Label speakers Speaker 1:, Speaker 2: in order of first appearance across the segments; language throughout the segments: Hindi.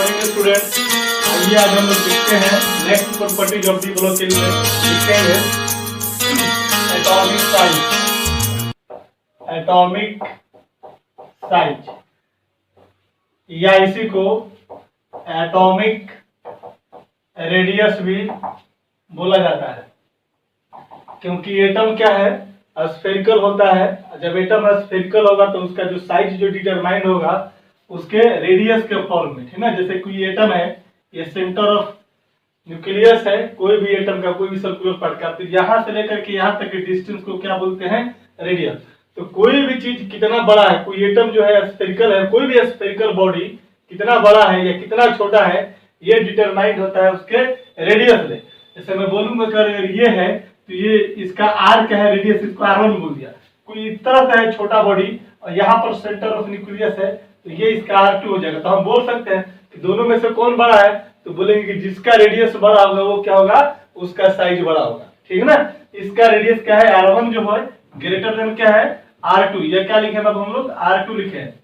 Speaker 1: Morning student. आइए आज हम लोग देखते हैं next properties of D block के लिए लिखेंगे एटॉमिक साइज। एटॉमिक साइज या इसी को एटॉमिक रेडियस भी बोला जाता है, क्योंकि एटम क्या है, स्फेरिकल होता है। जब एटम स्फेरिकल होगा तो उसका जो साइज जो डिटरमाइन होगा उसके रेडियस के फॉर्म में, ठीक ना। जैसे कोई एटम है, ये सेंटर ऑफ न्यूक्लियस है, कोई भी एटम का कोई भी सर्कुलर पार्ट का, तो यहाँ से लेकर के यहाँ तक के डिस्टेंस को क्या बोलते हैं, रेडियस। तो कोई भी चीज कितना बड़ा है, कोई एटम जो है स्फेरिकल है, कोई भी स्फेरिकल बॉडी कितना बड़ा है या कितना छोटा है, ये डिटरमाइंड होता है उसके रेडियस से। जैसे मैं बोलूंगा अगर ये है तो ये इसका आर क्या है, रेडियस, इसको R1 बोल दिया। कोई इस तरह से है छोटा बॉडी और यहाँ पर सेंटर ऑफ न्यूक्लियस है, तो ये इसका R2 हो जाएगा। तो हम बोल सकते हैं कि दोनों में से कौन बड़ा है, तो बोलेंगे कि जिसका रेडियस बड़ा होगा वो क्या होगा, उसका साइज बड़ा होगा, ठीक है ना। इसका रेडियस क्या है, R1 जो है ग्रेटर देन क्या है, R2। ये क्या लिखे अब हम लोग, R2 लिखे हैं।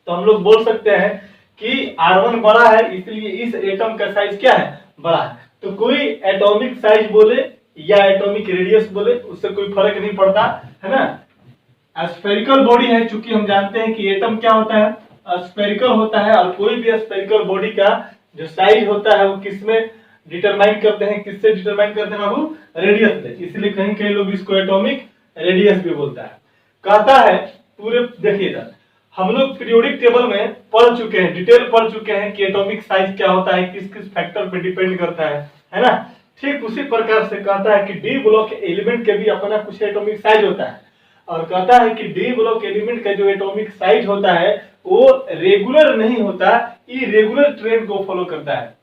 Speaker 1: तो हम लोग बोल सकते हैं कि R1 बड़ा है, इसलिए इस एटम का साइज क्या है, बड़ा है। तो कोई एटॉमिक साइज बोले या एटॉमिक रेडियस बोले, उससे कोई फर्क नहीं पड़ता, है ना। स्फेरिकल बॉडी है, चूंकि हम जानते हैं कि एटम क्या होता है, स्फेरिकल होता है, और कोई भी स्फेरिकल बॉडी का जो साइज होता है वो किसमें डिटरमाइन करते हैं, किससे डिटरमाइन करते हैं बाबू, रेडियस से। इसलिए कहीं कहीं लोग इसको एटॉमिक रेडियस भी बोलता है। कहता है पूरे देखिएगा, हम लोग पीरियोडिक टेबल में पढ़ चुके हैं, डिटेल पढ़ चुके हैं कि एटॉमिक साइज क्या होता है, किस किस फैक्टर पे डिपेंड करता है ना। ठीक उसी प्रकार से कहता है कि डी ब्लॉक एलिमेंट के भी अपना कुछ एटॉमिक साइज होता है, और कहता है कि डी ब्लॉक एलिमेंट का जो एटॉमिक साइज होता है वो रेगुलर नहीं होता, इरेगुलर ट्रेंड को फॉलो करता है।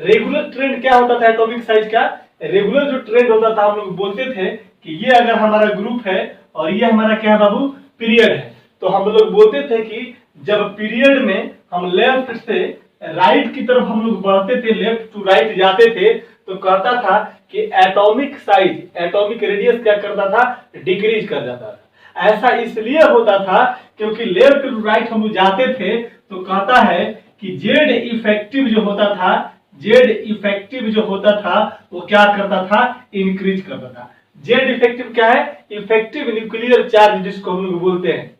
Speaker 1: रेगुलर ट्रेंड क्या होता था एटॉमिक साइज का, रेगुलर जो ट्रेंड होता था, हम लोग बोलते थे कि ये अगर हमारा ग्रुप है और ये हमारा क्या है बाबू, पीरियड है, तो हम लोग बोलते थे कि जब पीरियड में हम लेफ्ट से राइट की तरफ हम लोग बढ़ते थे, लेफ्ट टू राइट जाते थे, तो कहता था कि एटॉमिक साइज, एटॉमिक रेडियस क्या करता था, डिक्रीज कर जाता था। ऐसा इसलिए होता था क्योंकि लेफ्ट टू राइट हम जाते थे, तो कहता है कि जेड इफेक्टिव जो होता था, जेड इफेक्टिव जो होता था वो क्या करता था, इंक्रीज करता था। जेड इफेक्टिव क्या है, इफेक्टिव न्यूक्लियर चार्ज, जिसको हम लोग बोलते हैं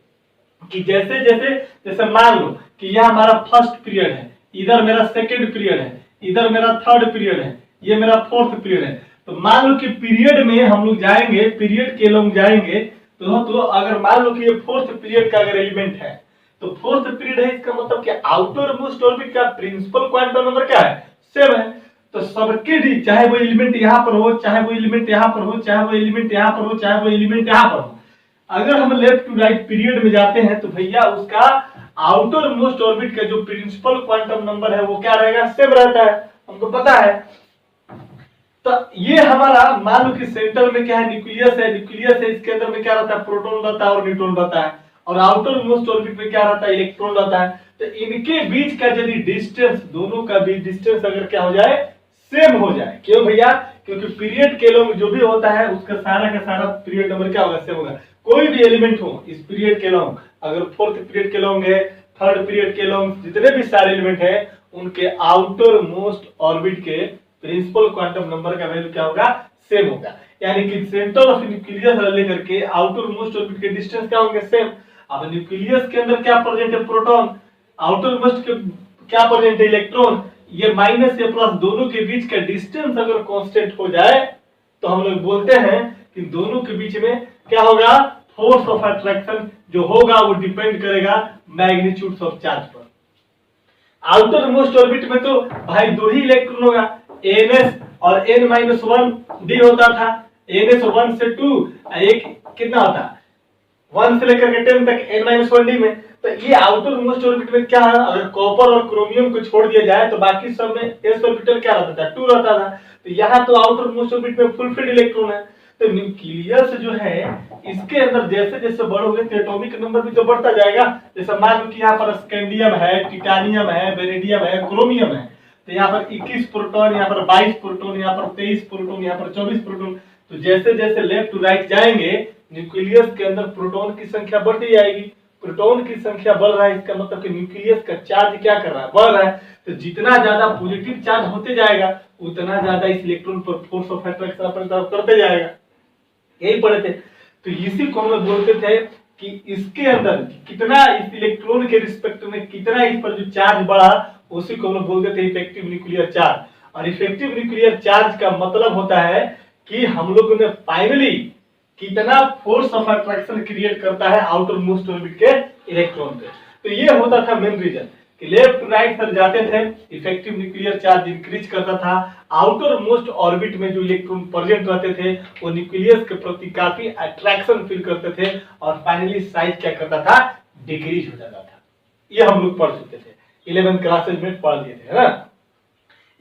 Speaker 1: कि जैसे जैसे जैसे मान लो कि यह हमारा फर्स्ट पीरियड है, इधर मेरा सेकेंड पीरियड है, इधर मेरा थर्ड पीरियड है, ये मेरा फोर्थ पीरियड है। तो मान लो कि पीरियड में हम लोग जाएंगे, पीरियड के लोग जाएंगे, तो अगर मान लो कि ये फोर्थ पीरियड का अगर एलिमेंट है, तो फोर्थ पीरियड है, इसका मतलब कि आउटर मोस्ट ऑर्बिट का प्रिंसिपल क्वांटम नंबर क्या है, सेम है। तो सबके डी, चाहे वो एलिमेंट यहाँ पर हो, चाहे वो एलिमेंट यहाँ पर हो, चाहे वो एलिमेंट यहाँ पर हो, चाहे वो एलिमेंट यहाँ पर हो, अगर हम लेफ्ट टू राइट पीरियड में जाते हैं तो भैया उसका आउटर मोस्ट ऑर्बिट का जो प्रिंसिपल क्वांटम नंबर है वो क्या रहेगा, सेम रहता है, हमको पता है। तो ये हमारा मान लो कि सेंटर में क्या है, न्यूक्लियस है, न्यूक्लियस है, इसके अंदर में क्या रहता है, प्रोटॉन रहता है और न्यूट्रॉन रहता है, और आउटर मोस्ट ऑर्बिट में क्या रहता है, इलेक्ट्रॉन रहता है। तो इनके बीच का यदि डिस्टेंस, दोनों का बीच डिस्टेंस अगर क्या हो जाए, सेम हो जाए, क्यों भैया, क्योंकि पीरियड के लोग जो भी होता है उसका सारा का सारा पीरियड नंबर क्या होगा, सेम होगा। कोई भी एलिमेंट हो इस पीरियड के लोग, अगर फोर्थ पीरियड के लोग है, थर्ड पीरियड के लोग, जितने भी सारे एलिमेंट है, उनके आउटर मोस्ट ऑर्बिट के प्रिंसिपल क्वांटम नंबर का वैल्यू क्या होगा, सेम होगा। यानी कि सेंटर ऑफ न्यूक्लियस लेकर के आउटर मोस्ट ऑर्बिट के डिस्टेंस क्या होंगे, सेम। अब न्यूक्लियस के अंदर क्या प्रेजेंट है, प्रोटॉन, आउटर मोस्ट के क्या प्रेजेंट है, इलेक्ट्रॉन। ये माइनस या प्लस दोनों के बीच का डिस्टेंस अगर कांस्टेंट हो जाए तो हम लोग बोलते हैं कि दोनों के बीच में क्या होगा, फोर्स ऑफ अट्रैक्शन जो होगा वो डिपेंड करेगा मैग्नीट्यूड ऑफ चार्ज पर। आउटर मोस्ट ऑर्बिट में तो भाई दो ही इलेक्ट्रॉन होगा, ns और n-1 d होता था, ns 1 से 2, एक कितना होता है 1 से लेकर के 10 तक n-1 d में। तो ये आउटर मोस्ट ऑर्बिट में क्या है, अगर कॉपर और क्रोमियम को छोड़ दिया जाए तो बाकी सब में s ऑर्बिटल क्या रहता था, 2 रहता था। तो यहाँ तो आउटर मोस्ट ऑर्बिट में फुलफिल्ड इलेक्ट्रॉन है। तो न्यूक्लियस जो है इसके अंदर जैसे जैसे बढ़ोगे तो एटॉमिक नंबर भी तो बढ़ता जाएगा। जैसे मान लो कि यहाँ पर स्कैंडियम है, टिटानियम है, वेनेडियम है, क्रोमियम है, तो यहाँ पर 21 प्रोटॉन, यहाँ पर 22 प्रोटॉन, यहाँ पर 23 प्रोटॉन, यहाँ पर 24 प्रोटॉन। तो जैसे जैसे लेफ्ट टू राइट जाएंगे न्यूक्लियस के अंदर प्रोटॉन की संख्या बढ़ती जाएगी, प्रोटॉन की संख्या बढ़ रहा है, इसका मतलब कि न्यूक्लियस का चार्ज क्या कर रहा है, बढ़ रहा है। तो जितना ज्यादा पॉजिटिव चार्ज होते जाएगा उतना ज्यादा इस इलेक्ट्रॉन पर फोर्स ऑफ अट्रैक्शन अपनी तरफ करते जाएगा। यही पढ़े थे। तो इसी को हम लोग बोलते थे कि इसके अंदर कितना, इस इलेक्ट्रॉन के रिस्पेक्ट में कितना इस पर जो चार्ज बढ़ा, उसी को हम लोग बोलते थे इफेक्टिव न्यूक्लियर चार्ज। और इफेक्टिव न्यूक्लियर चार्ज का मतलब होता है कि हम लोगों ने फाइनली कितना फोर्स ऑफ अट्रैक्शन क्रिएट करता है आउटर मोस्ट ऑर्बिट के इलेक्ट्रॉन पे। तो ये होता था मेन रीजन कि लेफ्ट टू राइट सर जाते थे, इफेक्टिव न्यूक्लियर चार्ज इंक्रीज करता था, आउटर मोस्ट ऑर्बिट में जो इलेक्ट्रॉन प्रेजेंट रहते थे वो न्यूक्लियस के प्रति काफी अट्रैक्शन फील करते थे और फाइनली साइज क्या करता था, डिक्रीज हो जाता था। ये हम लोग पढ़ चुके थे 11th क्लासेज में पढ़ लिए थे, है ना।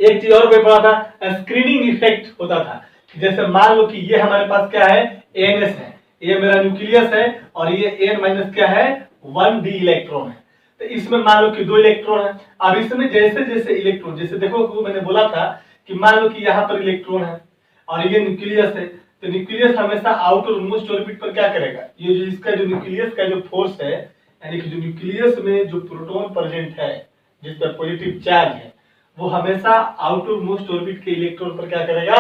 Speaker 1: एक चीज और भी पढ़ा था, स्क्रीनिंग इफेक्ट होता था। जैसे मान लो कि ये हमारे पास क्या है, एनएस है, ये मेरा न्यूक्लियस है और ये एन माइनस क्या है, 1d इलेक्ट्रॉन है। तो इसमें मान लो कि 2 इलेक्ट्रॉन है। अब इसमें जैसे जैसे इलेक्ट्रॉन, जैसे देखो वो मैंने बोला था कि मान लो कि यहाँ पर इलेक्ट्रॉन है और ये न्यूक्लियस है, तो न्यूक्लियस हमेशा आउटर मोस्ट ऑर्बिट पर क्या करेगा, ये जो इसका जो न्यूक्लियस का जो फोर्स है, यानी कि जो न्यूक्लियस में जो प्रोटॉन प्रेजेंट है जिस पर पॉजिटिव चार्ज है, वो हमेशा आउटर मोस्ट ऑर्बिट के इलेक्ट्रॉन पर क्या करेगा,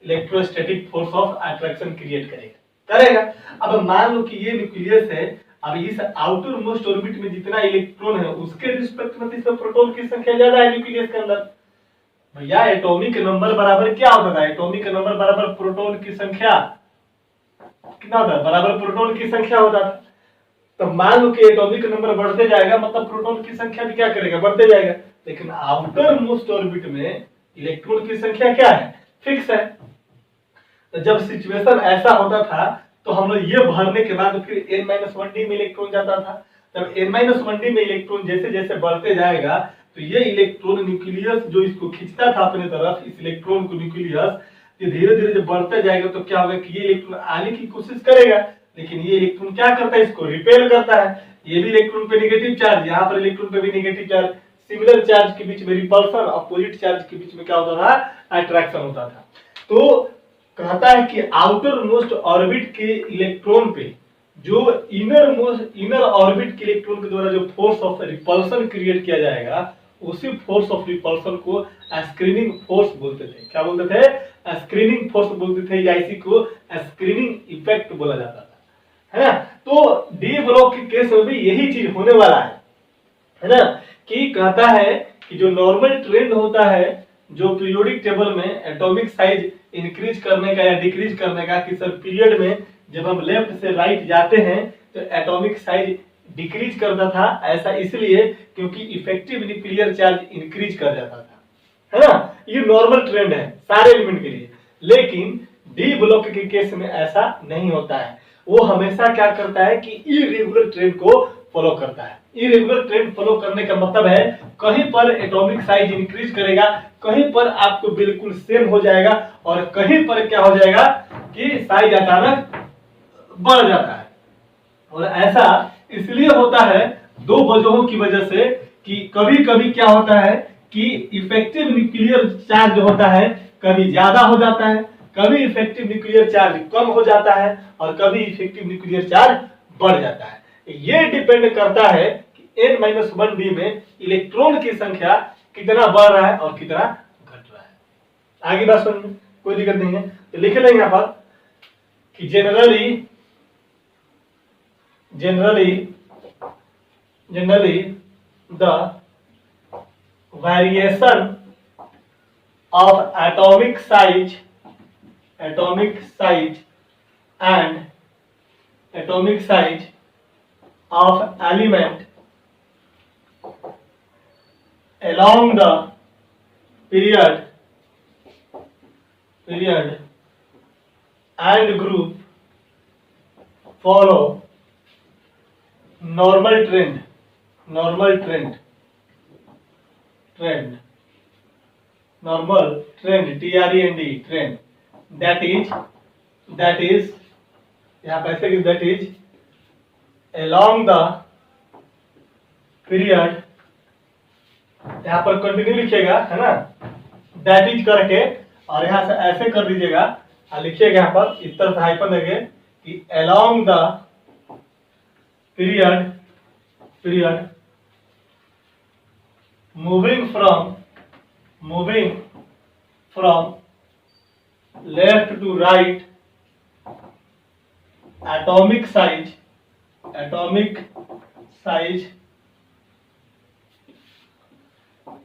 Speaker 1: electrostatic force of attraction create करेगा। अब मान लो कि ये न्यूक्लियस है, अब इस आउटर मोस्ट ऑर्बिट में जितना इलेक्ट्रॉन है उसके रिस्पेक्ट में इसमें प्रोटॉन की संख्या ज्यादा है न्यूक्लियस के अंदर। भैया एटॉमिक नंबर बराबर क्या होता था, एटॉमिक नंबर बराबर प्रोटॉन की संख्या कितना होता है, बराबर प्रोटॉन की संख्या होता था। तो मान लो कि एटॉमिक नंबर बढ़ते जाएगा मतलब प्रोटॉन की संख्या भी क्या करेगा, बढ़ते जाएगा। लेकिन आउटर मोस्ट ऑर्बिट में इलेक्ट्रॉन की संख्या क्या है, फिक्स है। तो जब सिचुएशन ऐसा होता था तो हम लोग ये भरने के बाद फिर n-1d में इलेक्ट्रॉन जाता था। जब n-1d में इलेक्ट्रॉन जैसे जैसे बढ़ते जाएगा तो ये इलेक्ट्रॉन न्यूक्लियस जो इसको खींचता था अपने तरफ, इस इलेक्ट्रॉन को न्यूक्लियस, ये धीरे धीरे जब बढ़ते जाएगा तो क्या होगा कि ये इलेक्ट्रॉन आने की कोशिश करेगा, लेकिन ये इलेक्ट्रॉन क्या करता है, इसको रिपेल करता है। ये भी इलेक्ट्रॉन पे नेगेटिव चार्ज, यहाँ पर इलेक्ट्रॉन पे भी नेगेटिव चार्ज, सिमिलर चार्ज के बीच में रिपल्सन, अपोजिट चार्ज के बीच में क्या होता था, अट्रैक्शन होता था। तो कहता है कि आउटर मोस्ट ऑर्बिट के इलेक्ट्रॉन पे जो इनर ऑर्बिट के इलेक्ट्रॉन के द्वारा जो फोर्स ऑफ रिपल्सन क्रिएट किया जाएगा, उसी फोर्स ऑफ रिपल्सन को स्क्रीनिंग फोर्स बोलते थे। क्या बोलते थे, स्क्रीनिंग फोर्स बोलते थे, या इसी को स्क्रीनिंग इफेक्ट बोला जाता था, है ना। तो डी ब्लॉक के केस में भी यही चीज होने वाला है ना, कि कहता है कि जो नॉर्मल ट्रेंड होता है जो पीरियोडिक टेबल में एटॉमिक साइज इंक्रीज करने का या डिक्रीज करने का, कि सर पीरियड में जब हम लेफ्ट से राइट जाते हैं तो एटॉमिक साइज डिक्रीज करता था, ऐसा इसलिए क्योंकि इफेक्टिव न्यूक्लियर चार्ज इंक्रीज कर जाता था, है ना। ये नॉर्मल ट्रेंड है सारे एलिमेंट के लिए। लेकिन डी ब्लॉक के केस में ऐसा नहीं होता है, वो हमेशा क्या करता है कि इरेगुलर ट्रेंड को फॉलो करता है। इरेगुलर ट्रेंड फॉलो करने का मतलब है कहीं पर एटॉमिक साइज इंक्रीज करेगा, कहीं पर आपको बिल्कुल सेम हो जाएगा, और कहीं पर क्या हो जाएगा कि साइज अचानक बढ़ जाता है। और ऐसा इसलिए होता है दो वजहों की वजह से, कि कभी कभी क्या होता है कि इफेक्टिव न्यूक्लियर चार्ज जो होता है कभी ज्यादा हो जाता है, कभी इफेक्टिव न्यूक्लियर चार्ज कम हो जाता है, और कभी इफेक्टिव न्यूक्लियर चार्ज बढ़ जाता है। ये डिपेंड करता है कि n-1d में इलेक्ट्रॉन की संख्या कितना बढ़ रहा है और कितना घट रहा है। आगे बात समझ में कोई दिक्कत नहीं है, तो लिख लेंगे यहाँ पर कि generally the variation of atomic size of element along the period and group follow normal trend trend, that is यहाँ पे ऐसे कि that is along the period, यहाँ पर कंटिन्यू लिखिएगा, है ना, that is करके, और यहाँ से ऐसे कर दीजिएगा और लिखिएगा यहाँ पर इस तरह से हाइपन देंगे कि along the period period, moving from left to right, atomic size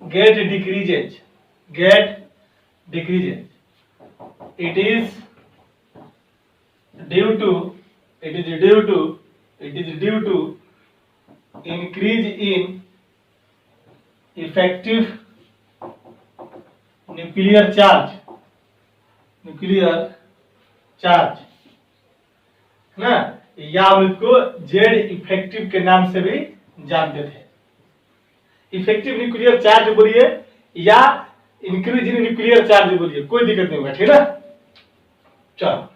Speaker 1: get decreases. It is due to increase in effective nuclear charge है ना, या हम इसको जेड इफेक्टिव के नाम से भी जानते थे। इफेक्टिव न्यूक्लियर चार्ज बोलिए या इंक्रीज इन न्यूक्लियर चार्ज बोलिए, कोई दिक्कत नहीं होगा, ठीक है ना। चलो,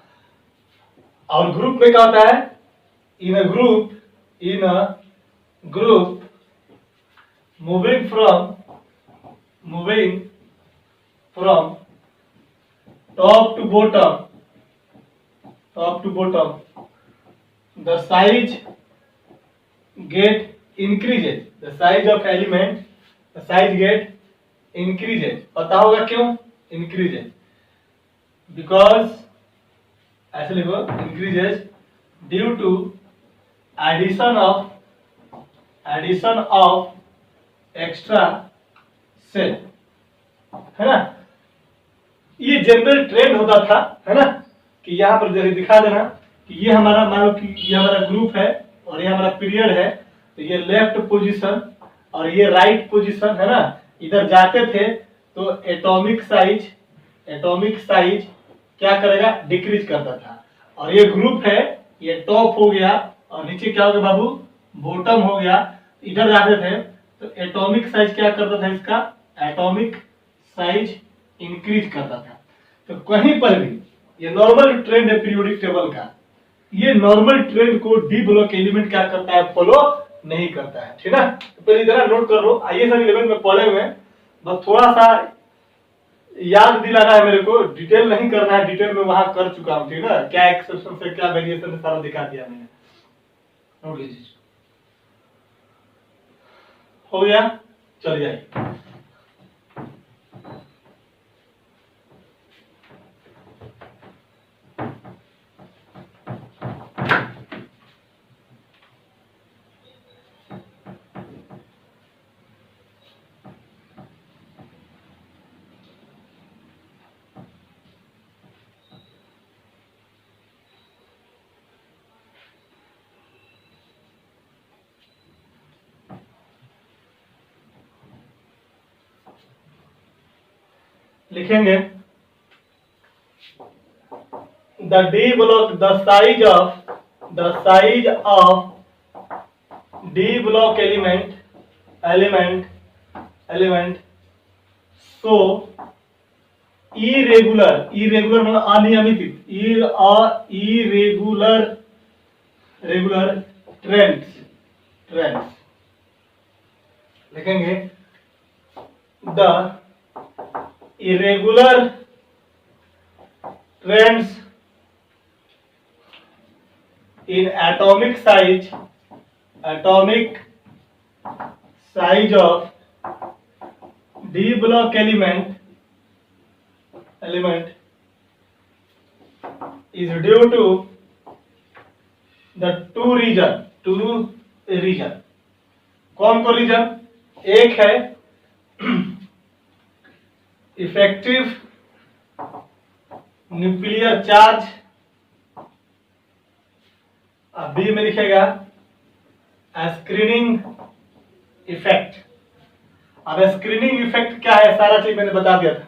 Speaker 1: और ग्रुप में क्या होता है, in a group moving from top to bottom the size get increases, the size of element get increases। पता होगा क्यों increases, because ऐसे लिखो, increases due to addition of extra cell, है ना। ये जनरल ट्रेंड होता था, है ना, कि यहाँ पर जैसे दिखा देना कि ये हमारा, मान लो कि ये हमारा ग्रुप है और ये हमारा पीरियड है, तो ये लेफ्ट पोजीशन और ये राइट पोजीशन, है ना, इधर जाते थे तो एटॉमिक साइज क्या करेगा, डिक्रीज करता था। और ये ग्रुप है, ये टॉप हो गया और नीचे क्या हो गया बाबू, बॉटम हो गया, इधर जाते थे तो एटॉमिक साइज क्या करता था, इसका एटॉमिक साइज इंक्रीज करता था। तो कहीं पर भी ये नॉर्मल ट्रेंड है पीरियोडिक टेबल का, ये नॉर्मल ट्रेंड को डी ब्लॉक एलिमेंट क्या करता है, फॉलो नहीं करता है, ठीक है। तो पहले इधर नोट कर लो, आइए सर 11 में पढ़े हुए हैं, बस थोड़ा सा याद दिलाना है मेरे को, डिटेल नहीं करना है, डिटेल में वहां कर चुका हूं, ठीक है ना, क्या एक्सेप्शन से क्या वेरिएशन है सारा दिखा दिया मैंने, नोट लीजिए। हो गया, चल जाइए। लिखेंगे the D block, the size of D block element so irregular मतलब अनियमित, irregular trends लिखेंगे the irregular trends in atomic size of D block element is due to the two region। कौन को रीजन, एक है इफेक्टिव न्यूक्लियर चार्ज, बी में लिखेगा स्क्रीनिंग इफेक्ट। अब स्क्रीनिंग इफेक्ट क्या है, सारा चीज मैंने बता दिया था।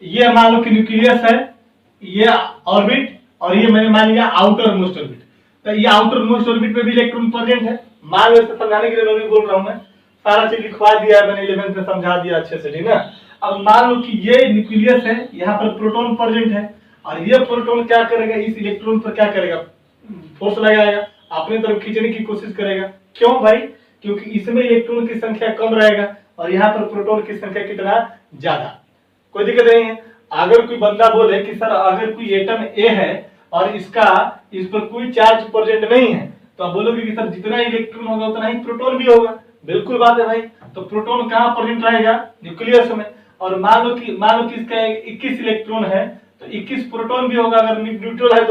Speaker 1: ये मान लो कि न्यूक्लियस है, ये ऑर्बिट, और ये मैंने मान लिया आउटर मोस्ट ऑर्बिट, तो ये आउटर मोस्ट ऑर्बिट में भी इलेक्ट्रॉन प्रेजेंट है। मान लो, इसको समझाने के लिए मैं भी बोल रहा हूं, मैं सारा चीज लिखवा दिया है मैंने, 11th में समझा दिया अच्छे से, ठीक है। अब मान लो कि ये न्यूक्लियस है, यहाँ पर प्रोटॉन प्रेजेंट है, और ये प्रोटॉन क्या करेगा, इस इलेक्ट्रॉन पर क्या करेगा, फोर्स लगाएगा, अपने तरफ खींचने की कोशिश करेगा। क्यों भाई, क्योंकि इसमें इलेक्ट्रॉन की संख्या कम रहेगा और यहाँ पर प्रोटॉन की संख्या कितना ज्यादा। कोई दिक्कत नहीं है। अगर कोई बंदा बोले कि सर अगर कोई एटम ए है और इस पर कोई चार्ज प्रेजेंट नहीं है, तो आप बोलोगे कि सर जितना इलेक्ट्रॉन होगा उतना ही प्रोटॉन भी होगा। बिल्कुल बात है भाई। तो प्रोटॉन कहाँ प्रेजेंट रहेगा? न्यूक्लियस में। और मान लो कि इसका 21 इलेक्ट्रॉन है तो 21 प्रोटॉन भी होगा अगर न्यूट्रल है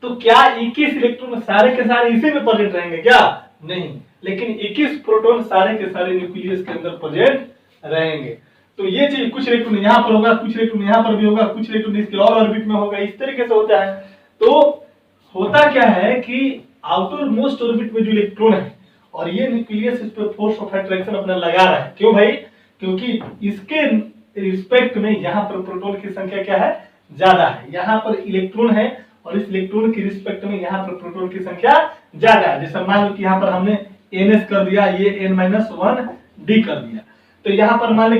Speaker 1: तो क्या 21 इलेक्ट्रॉन सारे के सारे इसी में प्रेजेंट रहेंगे क्या? नहीं, लेकिन 21 प्रोटॉन सारे के सारे न्यूक्लियस के अंदर प्रेजेंट रहेंगे। तो ये चीज कुछ इलेक्ट्रॉन यहाँ पर होगा, कुछ इलेक्ट्रॉन यहाँ पर भी होगा, कुछ इलेक्ट्रॉन इसके और ऑर्बिट में होगा, इस तरीके से होता है। तो होता क्या है कि आउटर मोस्ट ऑर्बिट में जो इलेक्ट्रॉन है और ये न्यूक्लियस इस पर फोर्स ऑफ अट्रैक्शन अपना लगा रहा है। क्यों भाई? क्योंकि इसके रिस्पेक्ट में यहाँ पर प्रोटॉन की संख्या क्या है? ज्यादा है। यहाँ पर इलेक्ट्रॉन है और इस इलेक्ट्रॉन की रिस्पेक्ट में यहाँ पर प्रोटॉन की संख्या ज्यादा है। जैसे मान लो कि यहाँ पर हमने NS कर दिया, ये N-1D कर दिया, तो यहाँ पर मान लो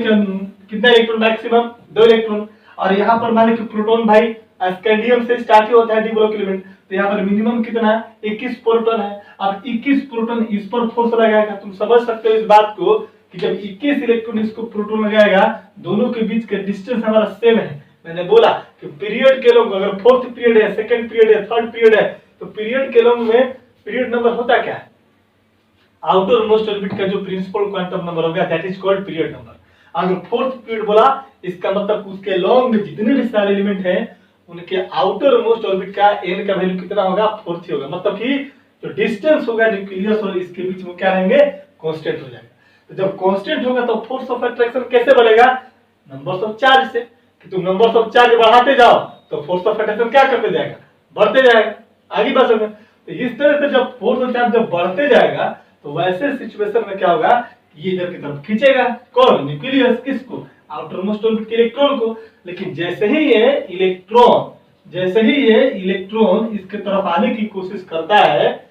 Speaker 1: कितना इलेक्ट्रॉन? Maximum 2 electron. और यहाँ पर मान लो कि प्रोटॉन भाई स्कैंडियम से स्टार्ट ही होता है डी ब्लॉक एलिमेंट, तो यहाँ पर मिनिमम कितना है? 21 प्रोटॉन है। अब 21 प्रोटॉन इस पर फोर्स लगाएगा। तुम समझ सकते हो इस बात को कि जब 21 इलेक्ट्रॉन इसको प्रोटॉन लगाएगा, दोनों के बीच का डिस्टेंस हमारा सेम है। मैंने बोला कि पीरियड के लोग अगर 4th पीरियड है, 2nd पीरियड है, 3rd पीरियड है, तो पीरियड के लोग में पीरियड नंबर होता क्या है? आउटर मोस्ट ऑर्बिट का जो प्रिंसिपल क्वांटम नंबर होगा that is called period number. अगर 4th पीरियड बोला इसका मतलब उसके लॉन्ग में जितने भी सारे एलिमेंट हैं उनके आउटर मोस्ट ऑर्बिट का n का वैल्यू कितना होगा? 4th ही होगा। मतलब कि जो डिस्टेंस होगा न्यूक्लियस और इसके बीच में क्या रहेंगे? कांस्टेंट हो जाएगा। तो जब कांस्टेंट होगा तो फोर्स ऑफ अट्रैक्शन कैसे बढ़ेगा? नंबर्स ऑफ चार्ज से। कि तुम नंबर्स ऑफ चार्ज बढ़ाते जाओ तो फोर्स ऑफ अट्रैक्शन क्या करते जाएगा? बढ़ते जाएगा। आगे बात समझ। तो इस तरह से जब फोर्स ऑफ चार्ज जब बढ़ते जाएगा तो वैसे सिचुएशन में क्या होगा? ये इधर की तरफ खींचेगा। कौन? न्यूक्लियस। किसको? आउटर मोस्ट ऑर्बिट के इलेक्ट्रॉन को। लेकिन जैसे ही ये इलेक्ट्रॉन इसके तरफ आने की कोशिश करता है,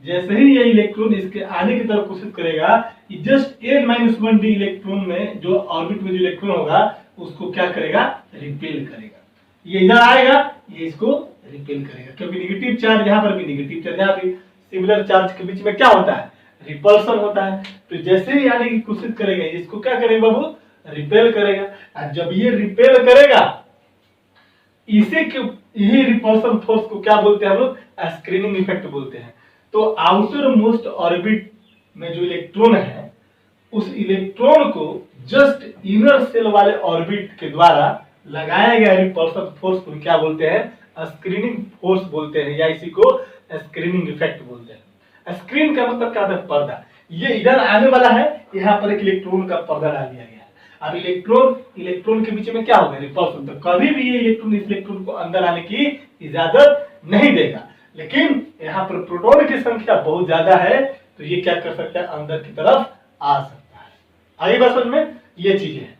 Speaker 1: जैसे ही ये इलेक्ट्रॉन इसके आने की तरफ कोशिश करेगा, जस्ट N-1D इलेक्ट्रॉन में जो ऑर्बिट में जो इलेक्ट्रॉन होगा उसको क्या करेगा? रिपेल करेगा। ये इधर आएगा, ये इसको रिपेल करेगा। क्योंकि नेगेटिव चार्ज यहाँ पर भी, नेगेटिव चार्ज यहाँ भी, सिमिलर चार्ज के बीच में क्या होता है? रिपल्सन होता है। तो जैसे ही आने की कोशिश करेगा इसको क्या करेगा बाबू? रिपेल करेगा। और जब ये रिपेल करेगा यही रिपल्सन फोर्स को क्या बोलते हैं हम लोग? स्क्रीनिंग इफेक्ट बोलते हैं। तो आउटर मोस्ट ऑर्बिट में जो इलेक्ट्रॉन है उस इलेक्ट्रॉन को जस्ट इनर सेल वाले ऑर्बिट के द्वारा लगाया गया रिपल्सन फोर्स को क्या बोलते हैं? स्क्रीनिंग फोर्स बोलते हैं, या इसी को स्क्रीनिंग इफेक्ट बोलते हैं। स्क्रीन का मतलब क्या होता है? पर्दा। ये इधर आने वाला है, यहाँ पर एक इलेक्ट्रॉन का पर्दा डाल दिया गया है। अब इलेक्ट्रॉन के बीच में क्या होगा? रिपल्सन। तो कभी भी ये इलेक्ट्रॉन इस इलेक्ट्रॉन को अंदर आने की इजाजत नहीं देगा। लेकिन यहाँ पर प्रोटॉन की संख्या बहुत ज्यादा है तो ये क्या कर सकता है? अंदर की तरफ आ सकता है। आगे बात समझ में? ये चीजें हैं।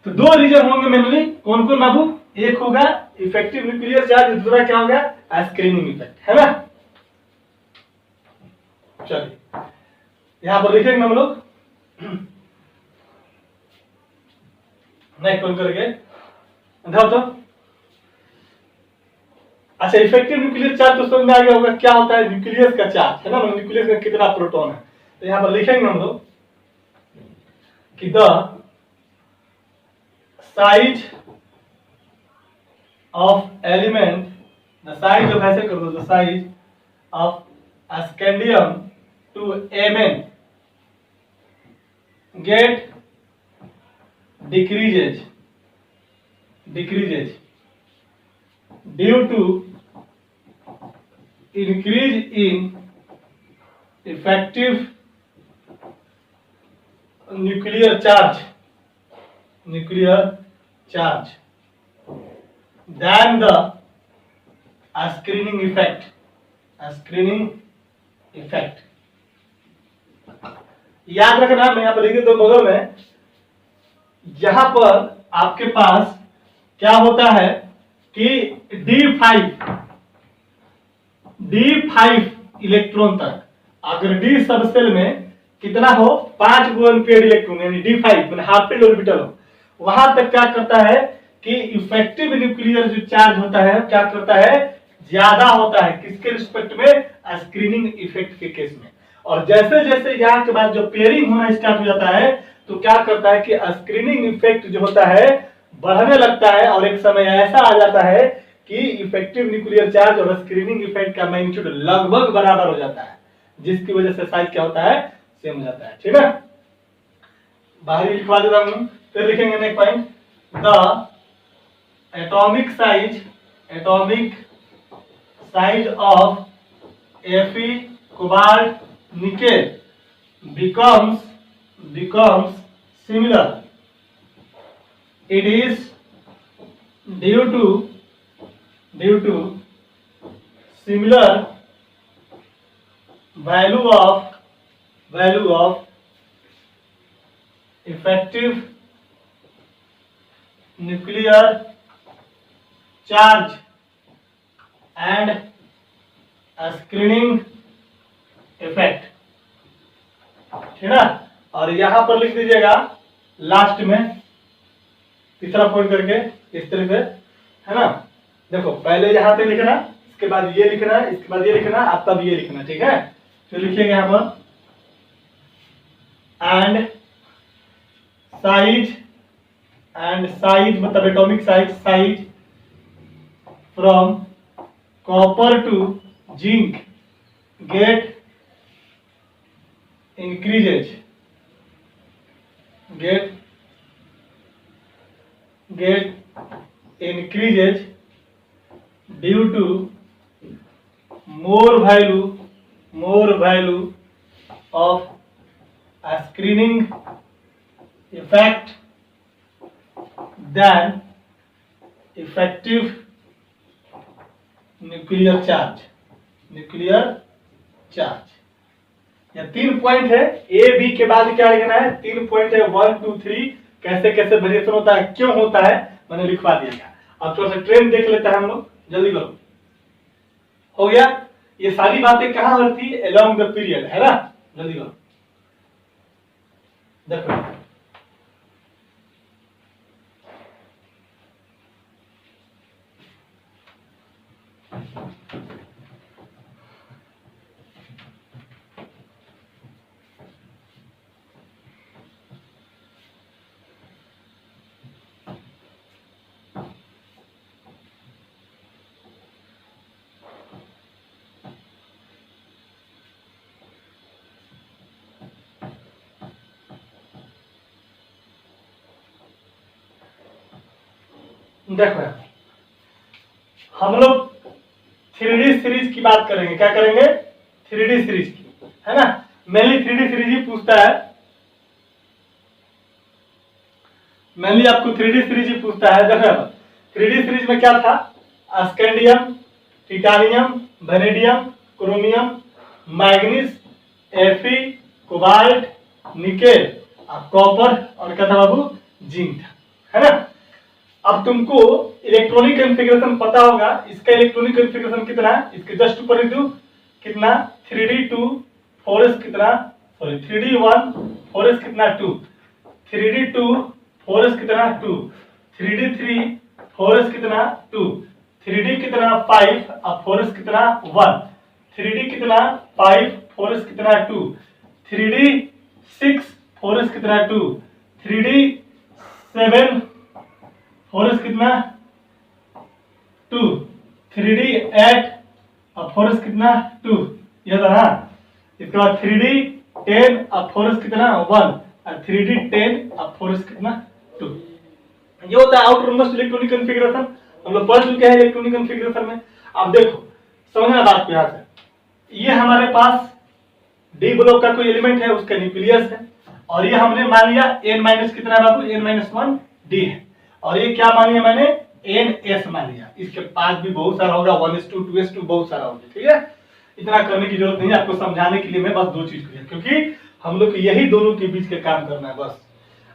Speaker 1: तो 2 रीजन होंगे मेनली। कौन कौन बाबू? एक होगा इफेक्टिव न्यूक्लियर चार्ज, दूसरा क्या होगा? स्क्रीनिंग इफेक्ट, है ना? चलिए यहां पर लिखेंगे हम लोग। नेक्स्ट कौन करके बताओ तो। अच्छा, इफेक्टिव न्यूक्लियर चार्ज तो समझ में आ गया होगा क्या होता है? न्यूक्लियस का चार्ज, है ना? न्यूक्लियस का कितना प्रोटॉन है। तो यहां पर लिखेंगे हम लोग कि the size of element, the size of, ऐसे कर दो, the size of scandium to Mn get decreases due to increase in effective nuclear charge than the screening effect। याद रखना, मैं यहाँ पर लिख देता हूं बगल में। यहां पर आपके पास क्या होता है कि D5 इलेक्ट्रॉन तक, अगर D सबसेल में कितना हो? 5 गो अनपेयर्ड इलेक्ट्रॉन, यानी D5 मैंने हाफ फील्ड ऑर्बिटल हो, वहां तक क्या करता है कि इफेक्टिव न्यूक्लियर जो चार्ज होता है क्या करता है? ज्यादा होता है। किसके रिस्पेक्ट में? स्क्रीनिंग इफेक्ट के केस में। और जैसे जैसे यहाँ के बाद जो पेयरिंग होना स्टार्ट हो जाता है तो क्या करता है कि स्क्रीनिंग इफेक्ट जो होता है बढ़ने लगता है, और एक समय ऐसा आ जाता है कि इफेक्टिव न्यूक्लियर चार्ज और स्क्रीनिंग इफेक्ट का मैग्नीट्यूड लगभग बराबर हो जाता है, जिसकी वजह से साइज क्या होता है, सेम हो जाता है। ठीक है, बाहरी लिखवा देता हूं, फिर लिखेंगे next point, the atomic size of Fe cobalt nickel becomes similar. It is due to similar value of effective nuclear charge and screening effect. ठीक है, और यहां पर लिख दीजिएगा लास्ट में तीसरा पॉइंट करके इस तरह से, है ना। देखो पहले यहां पे लिखना, इसके बाद ये लिखना, इसके बाद ये लिखना, अब तब ये लिखना। ठीक है, तो लिखिएगा यहां पर एंड साइज मतलब atomic size from copper two zinc get increases due to more value of a screening effect than effective nuclear charge. या 3 पॉइंट है, ए बी के बाद क्या लिखना है, 3 पॉइंट है, 1 2 3 कैसे कैसे वेरिएशन होता है, क्यों होता है, मैंने लिखवा दिया। अब थोड़ा सा ट्रेंड देख लेते हैं हम लोग, जल्दी करो। हो गया, ये सारी बातें कहां होती है, अलोंग द पीरियड, है ना। जल्दी करो, देखो देखो हम लोग 3D सीरीज की बात करेंगे। क्या करेंगे, 3D सीरीज की, है ना। मेनली 3D सीरीज ही पूछता है, मेनली आपको 3D सीरीज ही पूछता है। देखो 3D सीरीज में क्या था, scandium, titanium, vanadium, chromium, manganese, Fe, cobalt, nickel, copper और क्या था बाबू, जिंक था, है ना। अब तुमको इलेक्ट्रॉनिक कॉन्फ़िगरेशन पता होगा, इसका इलेक्ट्रॉनिक कॉन्फ़िगरेशन कितना है, इसके जस्ट ऊपर लिख दूं कितना, 3D2 4s कितना, सॉरी 3D1 4s कितना 2, 3D2 4s कितना 2, 3D3 4s कितना 2, 3D कितना 5 अब 4s कितना 1, 3D कितना 5 4s कितना 2, 3D6 4s कितना 2, 3D7 4s कितना 2, 3D8 अब 4s कितना 2, यह था ना। इसके बाद 3D10 अब 4s कितना 1 और 3D10 अब 4s कितना 2। ये होता है आउटर मोस्ट इलेक्ट्रॉनिक कॉन्फ़िगरेशन। हम लोग पढ़ चुके हैं इलेक्ट्रॉनिक कॉन्फ़िगरेशन में। अब देखो समझना बात यहाँ से, ये हमारे पास डी ब्लॉक का कोई एलिमेंट है, उसका न्यूक्लियस है, और ये हमने मान लिया n माइनस कितना है बाबू, n-1 डी है, और ये क्या मान लिया मैंने, ns मान लिया। इसके पास भी बहुत सारा होगा, 1s2 2s2 बहुत सारा होगा। ठीक है, इतना करने की जरूरत नहीं है, आपको समझाने के लिए मैं बस 2 चीज करी, क्योंकि हम लोग को यही दोनों के बीच के काम करना है बस।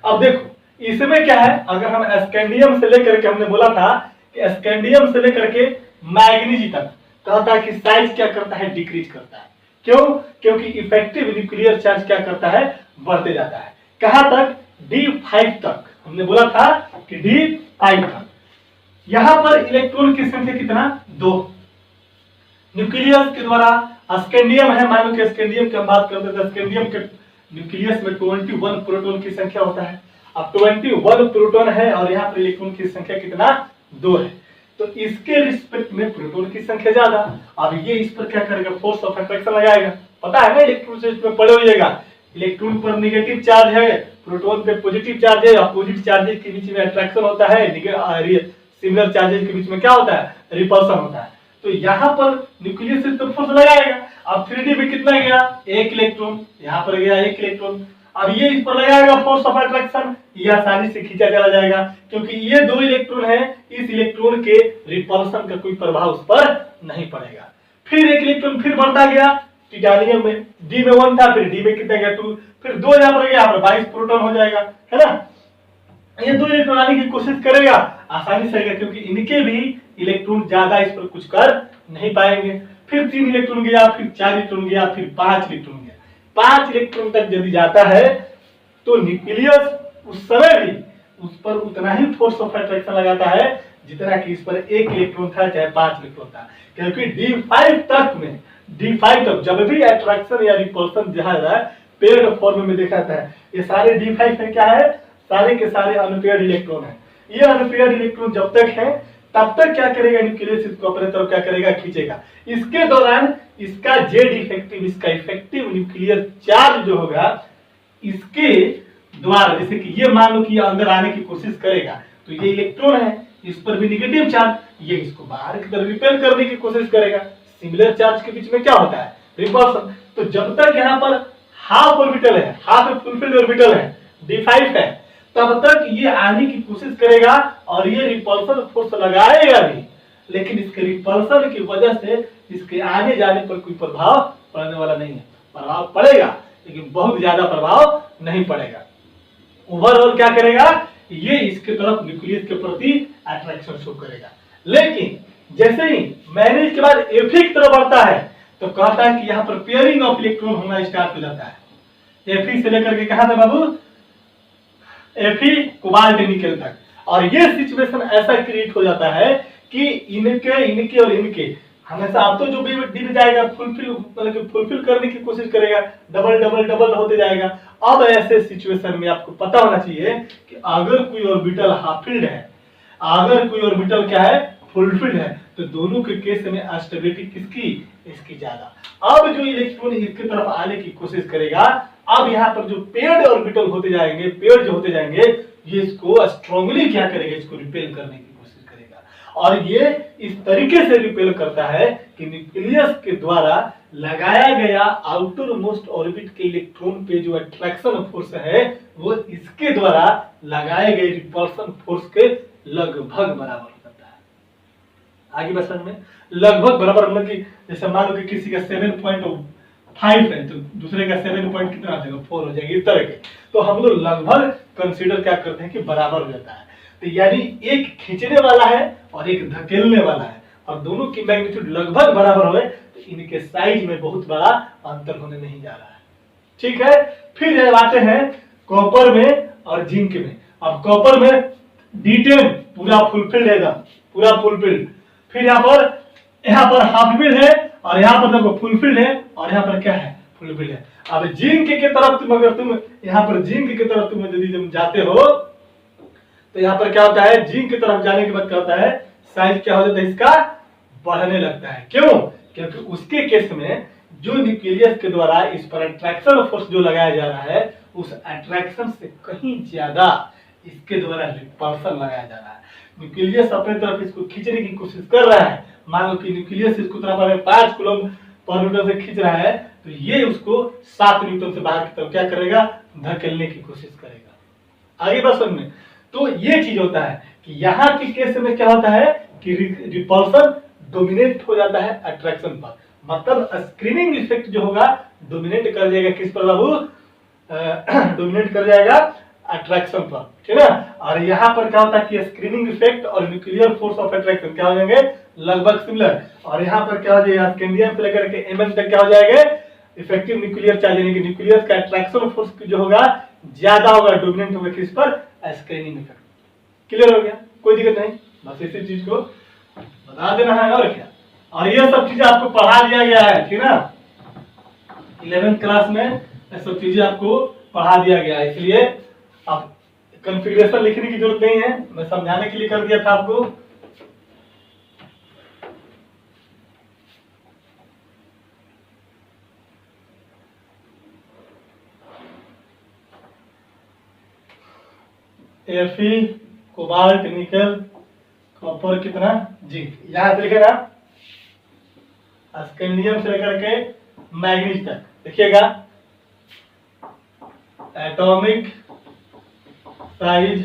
Speaker 1: अब देखो इसमें क्या है, अगर हम स्कैंडियम से लेकर के, हमने बोला था कि स्कैंडियम से लेकर के मैग्नीज तक कहता है कि साइज क्या करता है, डिक्रीज करता है। क्यों, क्योंकि इफेक्टिव न्यूक्लियर चार्ज क्या करता है, बढ़ते जाता है। कहां तक, D5 तक। हमने बोला था कि D5 तक। यहां पर इलेक्ट्रॉन की संख्या कितना, 2। न्यूक्लियस के द्वारा स्कैंडियम है, मान लो कि स्कैंडियम की हम बात करते थे, स्कैंडियम के न्यूक्लियस में 21 प्रोटॉन की संख्या होता है। अब 21 प्रोटॉन है और यहाँ पर इलेक्ट्रॉन की संख्या कितना, 2 है। तो इसके रिस्पेक्ट में प्रोटॉन की संख्या ज्यादा। अब ये इस पर क्या करेगा, फोर्स ऑफ अट्रैक्शन लगाएगा। पता है ना इलेक्ट्रोस्टैटिक्स में पढ़े होइएगा, इलेक्ट्रॉन पर नेगेटिव चार्ज है, प्रोटॉन पे पॉजिटिव चार्ज है, अपोजिट चार्जेस के बीच में अट्रैक्शन होता है, सिमिलर चार्जेस के बीच में क्या होता है, रिपल्शन होता है। तो यहाँ पर न्यूक्लियस इस पर फोर्स लगाएगा। अब 3D में कितना गया, एक इलेक्ट्रॉन, यहाँ पर गया एक इलेक्ट्रॉन। अब ये इस पर लगाएगा फोर्स ऑफ अट्रैक्शन, ये आसानी से खींचा चला जाएगा क्योंकि ये 2 इलेक्ट्रॉन है, इस इलेक्ट्रॉन के रिपल्शन का कोई प्रभाव उस पर नहीं पड़ेगा। फिर एक इलेक्ट्रॉन फिर बढ़ता गया, टिटानियम में डी में 1 था, फिर डी में कितना गया 2, फिर 2 यहाँ पर गया, यहाँ पर 22 प्रोटॉन हो जाएगा, है ना। ये 2 इलेक्ट्रॉन आने की कोशिश करेगा, आसानी से आएगा क्योंकि इनके भी इलेक्ट्रॉन ज्यादा इस पर कुछ कर नहीं पाएंगे। फिर 3 इलेक्ट्रॉन गया, फिर 4 इलेक्ट्रॉन गया, फिर 5 इलेक्ट्रॉन गया। 5 इलेक्ट्रॉन तक यदि जाता है तो न्यूक्लियस उस समय भी उस पर उतना ही फोर्स ऑफ अट्रैक्शन लगाता है जितना कि इस पर 1 इलेक्ट्रॉन था चाहे 5 इलेक्ट्रॉन था, क्योंकि D5 तक में, D5 तक जब भी अट्रैक्शन या रिपल्शन जहां है पेयर्ड फॉर्म में देखा जाता है। ये सारे D5 में क्या है, सारे के सारे अनपेयर्ड इलेक्ट्रॉन है। ये अनपेयर्ड इलेक्ट्रॉन जब तक है तब तक क्या करेगा, न्यूक्लियस इसको अपने तरफ क्या करेगा, खींचेगा। इसके दौरान इसका जेड इफेक्टिव, इसका इफेक्टिव न्यूक्लियर चार्ज जो होगा इसके द्वारा, जैसे कि ये मान लो कि ये अंदर आने की कोशिश करेगा तो ये इलेक्ट्रॉन है, इस पर भी नेगेटिव चार्ज, ये इसको बाहर की तरफ रिपेल करने की कोशिश करेगा। सिमिलर चार्ज के बीच में क्या होता है, रिपल्शन। तो जब तक यहाँ पर हाफ ऑर्बिटल है, हाफ फुलफिल्ड ऑर्बिटल है, D5 है, तब तक ये आने की कोशिश करेगा और ये रिपल्सन फोर्स लगाएगा भी, लेकिन इसके रिपल्सन की वजह से इसके आगे जाने पर कोई प्रभाव पड़ने वाला नहीं है। प्रभाव पड़ेगा लेकिन बहुत ज्यादा प्रभाव नहीं पड़ेगा। ओवरऑल क्या करेगा, ये इसके तरफ न्यूक्लियस के प्रति अट्रैक्शन शो करेगा। लेकिन जैसे ही मैरिज के बाद Fe की तरफ बढ़ता है तो कहता है कि यहाँ पर पेयरिंग ऑफ इलेक्ट्रॉन होना स्टार्ट हो जाता है। Fe से लेकर के कहां था बाबू, Fe कोबाल्ट निकल तक। और ये सिचुएशन ऐसा क्रिएट हो जाता है कि इनके और इनके हमेशा अब तो जो भी डी में जाएगा फुलफिल करने की कोशिश करेगा, डबल डबल डबल होते जाएगा। अब ऐसे सिचुएशन में आपको पता होना चाहिए कि अगर कोई ऑर्बिटल हाफ फील्ड है, अगर कोई ऑर्बिटल क्या है, फुलफिल्ड है, तो दोनों के केस में स्टेबिलिटी किसकी, इसकी ज्यादा। अब जो इलेक्ट्रॉन इसकी तरफ आने की कोशिश करेगा, अब यहाँ पर जो पेयर्ड ऑर्बिटल होते जाएंगे, पेयर्ड जो होते जाएंगे, ये इसको स्ट्रांगली क्या करेगा, इसको रिपेल करने की कोशिश करेगा। और ये इस तरीके से रिपेल करता है कि न्यूक्लियस के द्वारा लगाया गया आउटर मोस्ट ऑर्बिट के इलेक्ट्रॉन पे जो अट्रैक्शन फोर्स है वो इसके द्वारा लगाए गए रिपल्सन फोर्स के लगभग बराबर होता है। आगे बस में लगभग बराबर, मतलब कि जैसे मान लो कि किसी का 7.5 है तो दूसरे का 7 पॉइंट कितना आ जाएगा, 4 हो जाएगा, इस तरह के। तो हम लोग लगभग कंसीडर क्या करते हैं कि बराबर हो जाता है। तो यानी एक खींचने वाला है और एक धकेलने वाला है, और दोनों की मैग्नीट्यूड लगभग बराबर हो तो इनके साइज में बहुत बड़ा अंतर होने नहीं जा रहा है। ठीक है, फिर जब आते हैं कॉपर में और जिंक में। अब कॉपर में D10 पूरा फुलफिल्ड है, पूरा फुलफिल्ड। फिर यहाँ पर हाफ फील्ड है और यहाँ पर देखो फुलफिल्ड है और यहाँ पर क्या है, फुलफिल्ड है। अब जिंक के तरफ तुम अगर तुम यहाँ पर जिंक की तरफ तुम यदि तुम जाते हो तो यहाँ पर क्या होता है, जिंक की तरफ जाने के बाद क्या होता है, साइज क्या हो जाता है, इसका बढ़ने लगता है। क्यों, क्योंकि उसके केस में जो न्यूक्लियस के द्वारा इस पर अट्रैक्शन फोर्स जो लगाया जा रहा है उस अट्रैक्शन से कहीं ज्यादा इसके द्वारा रिपल्सन लगाया जा रहा है। न्यूक्लियस अपने तरफ इसको खींचने की कोशिश कर रहा है। मान लो कि न्यूक्लियस इसको तरफ 5 कूलम पर मीटर से खींच रहा है तो ये उसको 7 न्यूटन से बाहर की तरफ क्या करेगा, धकेलने की कोशिश करेगा। आगे बात समझ में। तो ये चीज होता है कि यहाँ के केस में क्या होता है कि रिपल्सन डोमिनेट हो जाता है अट्रैक्शन पर, मतलब स्क्रीनिंग इफेक्ट जो होगा डोमिनेट कर जाएगा किस पर बाबू, डोमिनेट कर जाएगा अट्रैक्शन पर, ठीक है। और यहाँ पर क्या होता है कि स्क्रीनिंग इफेक्ट और न्यूक्लियर फोर्स ऑफ अट्रैक्शन क्या हो जाएंगे, लगभग सिमिलर। और यहाँ पर क्या हो जाएगा, स्कैंडियम से लेकर के एमएम तक क्या हो जाएगा, इफेक्टिव न्यूक्लियर चार्ज, यानी कि न्यूक्लियस का अट्रैक्शन फोर्स जो होगा ज्यादा होगा, डोमिनेंट होगा किस पर, स्क्रीनिंग इफेक्ट। क्लियर हो गया, कोई दिक्कत नहीं, बस इसी चीज को बता देना है और क्या। और ये सब चीजें आपको पढ़ा दिया गया है, ठीक ना, 11th क्लास में ये सब चीजें आपको पढ़ा दिया गया है, इसलिए अब कॉन्फ़िगरेशन लिखने की जरूरत नहीं है, मैं समझाने के लिए कर दिया था आपको। Fe, कोबाल्ट, निकल, कॉपर कितना जिंक। यहाँ से लिखे ना स्कैंडियम से लेकर के मैग्नीज तक देखिएगा। Atomic size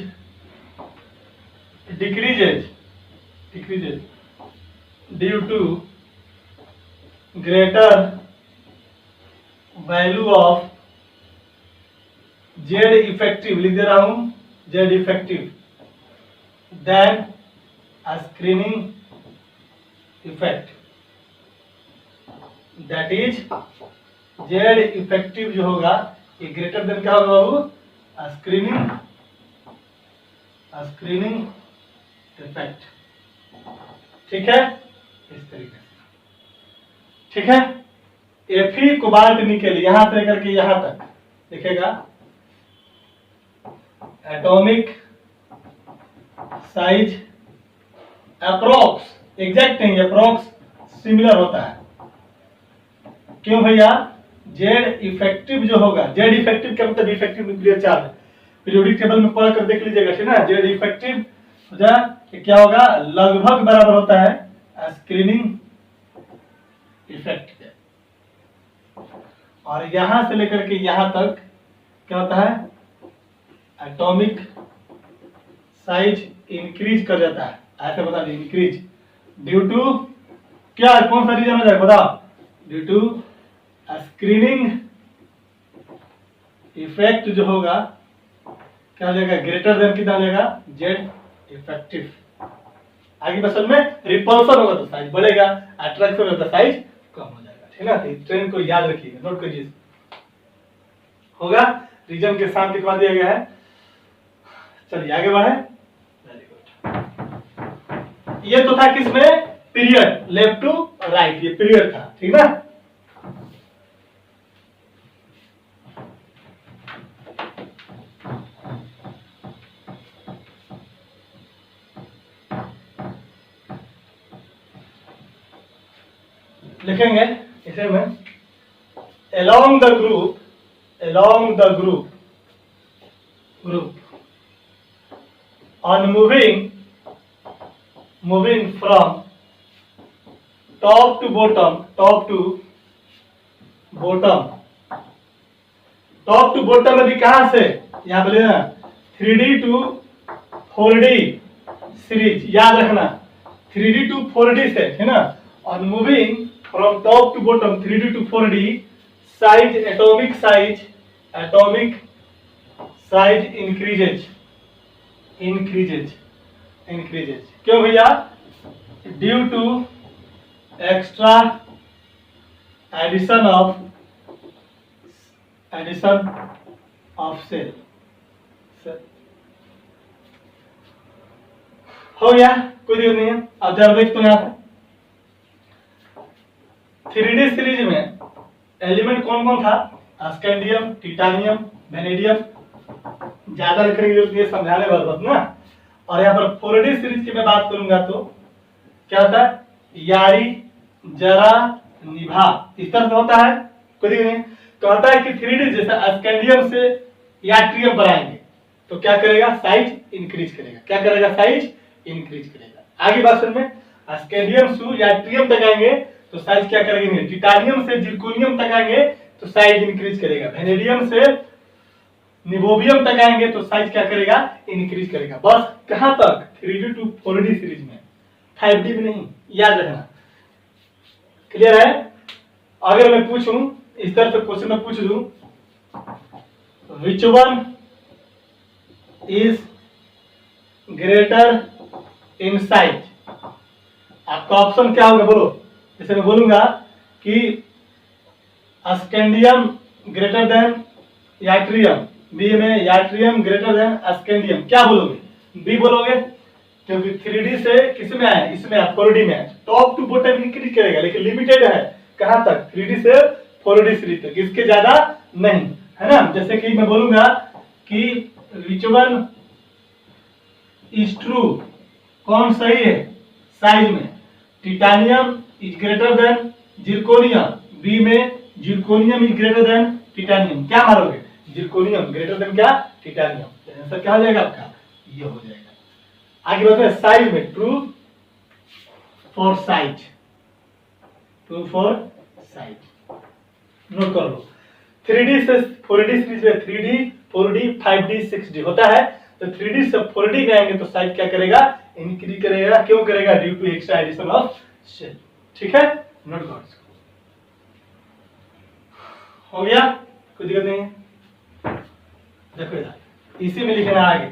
Speaker 1: decreases due to greater value of Z effective, लिख दे रहा हूं Z effective, then screening effect, that is Z effective जो होगा ये ग्रेटर देन क्या होगा बाबू, स्क्रीनिंग इफेक्ट। ठीक है, इस तरीके से। ठीक है, Fe कोबाल्ट निकल यहां से लेकर के यहां तक लिखेगा। एटॉमिक साइज अप्रोक्स, एग्जैक्ट नहीं, अप्रोक्स सिमिलर होता है। क्यों भैया, जेड इफेक्टिव जो होगा, जेड इफेक्टिव क्या मतलब effective nuclear charge, periodic table में पढ़ कर देख लीजिएगा, ठीक है ना। जेड इफेक्टिव क्या होगा, लगभग बराबर होता है स्क्रीनिंग इफेक्ट के। और यहां से लेकर के यहां तक क्या होता है, एटॉमिक साइज इंक्रीज कर जाता है। ऐसे बता दीजिए, इंक्रीज ड्यू टू क्या, कौन सा रीजन हो जाएगा बताओ, ड्यू टू स्क्रीनिंग इफेक्ट जो होगा क्या हो जाएगा, ग्रेटर देन कितना हो जाएगा, जेड इफेक्टिव। आगे बसल में रिपल्सन होगा तो साइज बढ़ेगा, अट्रैक्शन होगा तो साइज कम हो जाएगा। ठीक है ना, इस ट्रेंड को याद रखिएगा, नोट करिए। होगा, रीजन के साथ लिखवा दिया गया है। चलिए आगे बढ़े। Very good. ये तो था किसमें, पीरियड, लेफ्ट टू राइट, ये पीरियड था। ठीक ना, लिखेंगे इसे में along the group on moving from top to bottom, top to bottom अभी कहां से, यहां बोले ना 3D to 4D सीरीज, याद रखना 3D to 4D से, है ना। on moving from top to bottom 3D to 4D size, atomic size increases। क्यों भैया, due to extra addition of shell. हो गया, कोई दिक्कत नहीं है। अब जरा देख तो यहां से 3D सीरीज में एलिमेंट कौन कौन था, स्कैंडियम, टिटानियम, वेनेडियम, ज्यादा लिखने की जरूरत नहीं है, समझाने वाला बात ना। और यहाँ पर 4D सीरीज की मैं बात करूंगा तो क्या होता है, यारी, जरा, निभा, इस तरह से होता है। कोई नहीं, कहता है कि 3D जैसे स्कैंडियम से याट्रियम बनाएंगे तो क्या करेगा, साइज इंक्रीज करेगा। क्या करेगा, साइज इंक्रीज करेगा। आगे बात में स्कैंडियम से याट्रियम तक आएंगे तो साइज क्या करेंगे, टिटानियम से जिरकोनियम तक आएंगे तो साइज इंक्रीज करेगा। वेनेडियम से निबोबियम तक आएंगे तो साइज क्या करेगा, इंक्रीज करेगा। बस कहां तक, 3D to 4D सीरीज में, 5D में नहीं, याद रखना। क्लियर है। अगर मैं पूछूं इस तरह से क्वेश्चन में पूछ दूं, which one is greater in size, आपका ऑप्शन क्या होगा बोलो। जैसे मैं बोलूंगा कि स्कैंडियम ग्रेटर देन याट्रियम, बी में याट्रियम ग्रेटर देन स्कैंडियम, क्या बोलोगे, बी बोलोगे, क्योंकि 3D से किसमें है, इसमें 4D में है। टॉप टू बॉटम इंक्रीज करेगा लेकिन लिमिटेड है, कहां तक, 3D से 4D सीरीज तक, इसके ज्यादा नहीं, है ना। जैसे कि मैं बोलूंगा कि विच वन इज ट्रू, कौन सही है साइज में, titanium is greater than zirconium, B में zirconium is greater than titanium, क्या मारोगे, जिरकोनियम ग्रेटर देन क्या, टिटानियम। आंसर क्या हो जाएगा आपका, ये हो जाएगा। आगे बढ़ते हैं साइज में, true for size, true for size note कर लो। 3D से 4D सीरीज में 3D 4D 5D 6D होता है, तो 3D से 4D में आएंगे तो साइज क्या करेगा, इंक्रीज करेगा। क्यों करेगा, due to extra addition of shell. ठीक है, नोट करो इसको। हो गया, कोई दिक्कत नहीं है। देखो इधर इसी में लिखना है आगे।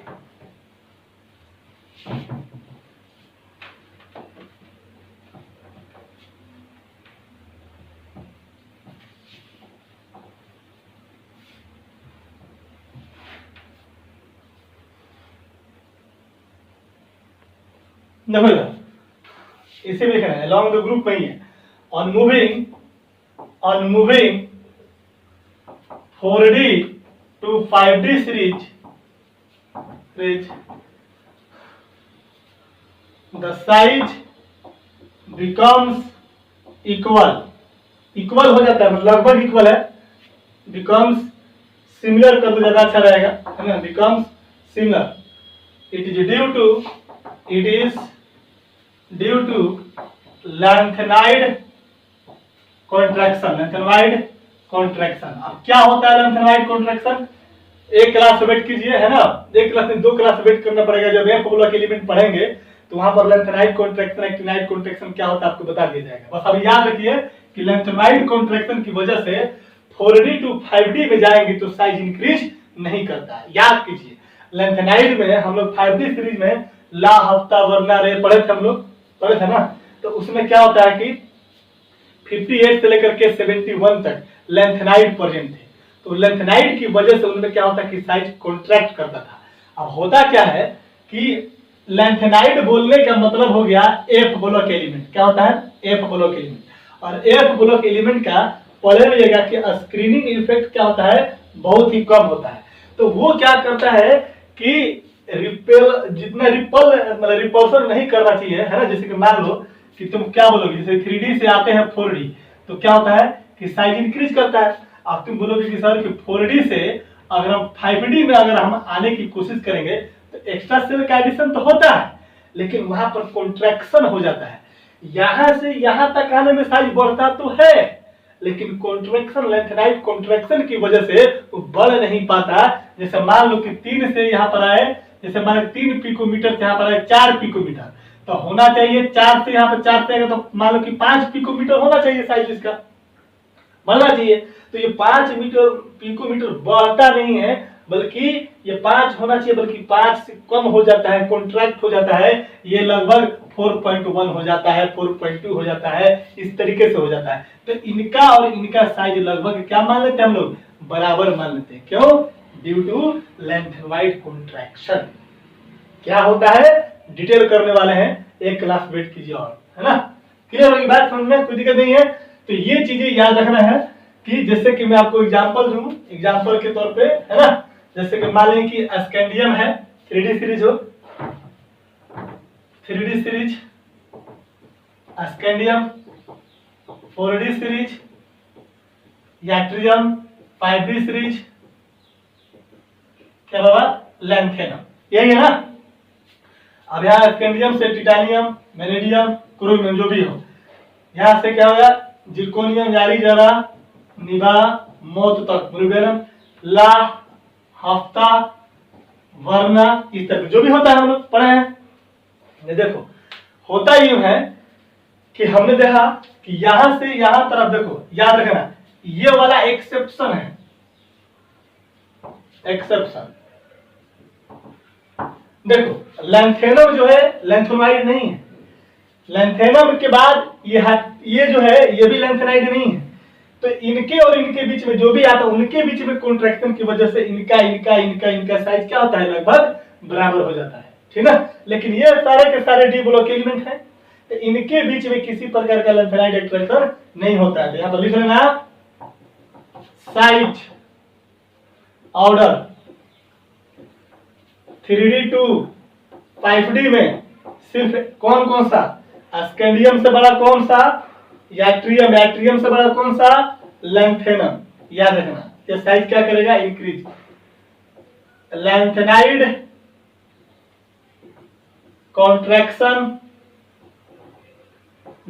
Speaker 1: देखो इधर इसी में लिखना है, along the group में ही है। on moving 4D to 5D series the size becomes equal हो जाता है, मतलब लगभग इक्वल है। becomes similar कर दो ज्यादा अच्छा रहेगा, है ना, becomes similar। it is due to lengthened contraction। अब क्या होता है lengthened contraction, एक क्लास वेट कीजिए, है ना, एक क्लास में 2 क्लास वेट करना पड़ेगा। जब एफ ब्लॉक एलिमेंट पढ़ेंगे तो वहां पर लेंथेनाइड कॉन्ट्रैक्शन एक्टिनाइड कॉन्ट्रैक्शन क्या होता है आपको बता दिया जाएगा। बस अब याद रखिए कि लेंथेनाइड कॉन्ट्रैक्शन की वजह से 4D टू 5D में जाएंगे तो साइज इंक्रीज नहीं करता है। याद कीजिए, लेंथेनाइड में हम लोग 5D सीरीज में ला हफ्ता वरना रे पढ़े थे, हम लोग पढ़े थे ना, तो उसमें क्या होता है कि 58 से लेकर के 71 तक लेंथेनाइड प्रेजेंट थे। तो लेंथेनाइड की वजह से उनमें क्या होता है कि साइज कॉन्ट्रैक्ट करता था। अब होता क्या है कि लेंथेनाइड बोलने का मतलब हो गया एफ ब्लॉक एलिमेंट। क्या होता है, एफ ब्लॉक एलिमेंट। और एफ ब्लॉक एलिमेंट का पढ़े रहिएगा कि स्क्रीनिंग इफेक्ट क्या होता है, बहुत ही कम होता है। तो वो क्या करता है कि जितना रिपल्सन नहीं करना चाहिए, है ना। जैसे कि मान लो कि तुम क्या बोलोगे, जैसे 3D से आते हैं 4D, तो क्या होता है कि साइज इंक्रीज करता है। अब तुम बोलोगे कि सर कि 4D से अगर हम 5D में अगर हम आने की कोशिश करेंगे तो एक्स्ट्रा सेल का एडिशन तो होता है, लेकिन वहां पर कॉन्ट्रैक्शन हो जाता है। यहां से यहां तक आने में साइज बढ़ता तो है, लेकिन कॉन्ट्रैक्शन लेंथेनाइड कॉन्ट्रैक्शन की वजह से वो बढ़ नहीं पाता। जैसे मान लो कि 3 से यहाँ पर आए, जैसे मान लो 3 पिकोमीटर से यहाँ पर आए 4 पिकोमीटर, तो होना चाहिए 4 से यहाँ पर 4 से आएगा तो मान लो कि 5 पिकोमीटर होना चाहिए साइज इसका, बढ़ना चाहिए। तो ये 5 पिकोमीटर बढ़ता नहीं है, बल्कि ये 5 होना चाहिए, बल्कि 5 से कम हो जाता है, कॉन्ट्रैक्ट हो जाता है। ये लगभग 4.1 हो जाता है, 4.2 हो जाता है, इस तरीके से हो जाता है। तो इनका और इनका साइज लगभग क्या मान लेते हैं हम लोग, बराबर मान लेते हैं। क्यों, ड्यू टू लेंथवाइड कॉन्ट्रैक्शन। क्या होता है डिटेल करने वाले हैं, एक क्लास वेट कीजिए और, है ना। क्लियर होगी बात, समझ में कोई दिक्कत नहीं है। तो ये चीजें याद रखना है कि जैसे कि मैं आपको एग्जांपल दूं, एग्जांपल के तौर पे, है ना। जैसे कि मान लें कि स्कैंडियम है, 3D सीरीज हो, 3D series scandium, 4D series yttrium, 5D series क्या बाबा, लैंथेनम, यही है ना। अब यहाँ स्कैंडियम से टिटानियम, वेनेडियम, क्रोमियम जो भी हो, यहां से क्या होगा, जिरकोनियम, जारी जरा, निभा, मौत तक, मुरुगेरम, ला, हफ्ता, वरना, इस तरह जो भी होता है हम लोग पढ़े हैं। देखो होता यूं है कि हमने देखा कि यहां से यहां तरफ, देखो याद रखना ये वाला एक्सेप्शन है, एक्सेप्शन। देखो लैंथेनम जो है लैंथोनाइड नहीं है, लैंथेनम के बाद ये जो है ये भी लैंथेनाइड नहीं है। तो इनके और इनके बीच में जो भी आता है, उनके बीच में कॉन्ट्रैक्शन की वजह से इनका साइज क्या होता है, लगभग बराबर हो जाता है, ठीक है। लेकिन ये सारे के सारे डी ब्लॉक एलिमेंट है, तो इनके बीच में किसी प्रकार का लैंथेनाइड अट्रैक्शन नहीं होता है। यहां पर लिख लेना size order 3D to 5D में सिर्फ कौन कौन सा, स्कैंडियम से बड़ा कौन सा, यट्रियम, यट्रियम से बड़ा कौन सा, लैंथेनम। याद रखना ये साइज क्या करेगा, increase. Lanthanide contraction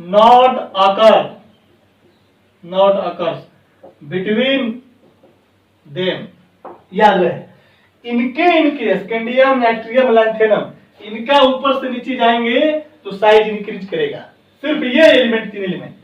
Speaker 1: not occurs between them. याद रहे इनके स्कैंडियम नाइट्रियम लैंथेनम इनका ऊपर से नीचे जाएंगे तो साइज इंक्रीज करेगा, सिर्फ ये एलिमेंट, तीन एलिमेंट।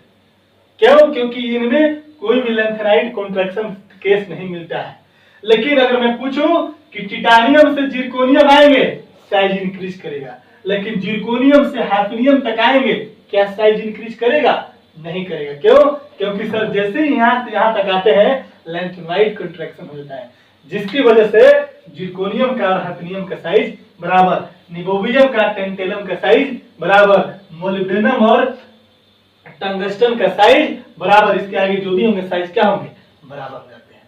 Speaker 1: क्यों? क्योंकि इनमें कोई भी लेंथेनाइड कॉन्ट्रैक्शन केस नहीं मिलता है। लेकिन अगर मैं पूछूं कि टिटानियम से जिरकोनियम आएंगे, साइज इंक्रीज करेगा। लेकिन जिरकोनियम से हैफनियम तक आएंगे, क्या साइज इंक्रीज करेगा? नहीं करेगा। क्यों? क्योंकि सर जैसे ही यहां से यहां तक आते हैं लेंथेनाइड कॉन्ट्रैक्शन हो जाता है, जिसकी वजह से जिरकोनियम का और हैफनियम का साइज बराबर, निबोबियम का टेंटेलम का साइज बराबर, मोलिब्डेनम और टंगस्टन का साइज बराबर, इसके आगे जो भी होंगे साइज क्या होंगे? बराबर हो जाते हैं।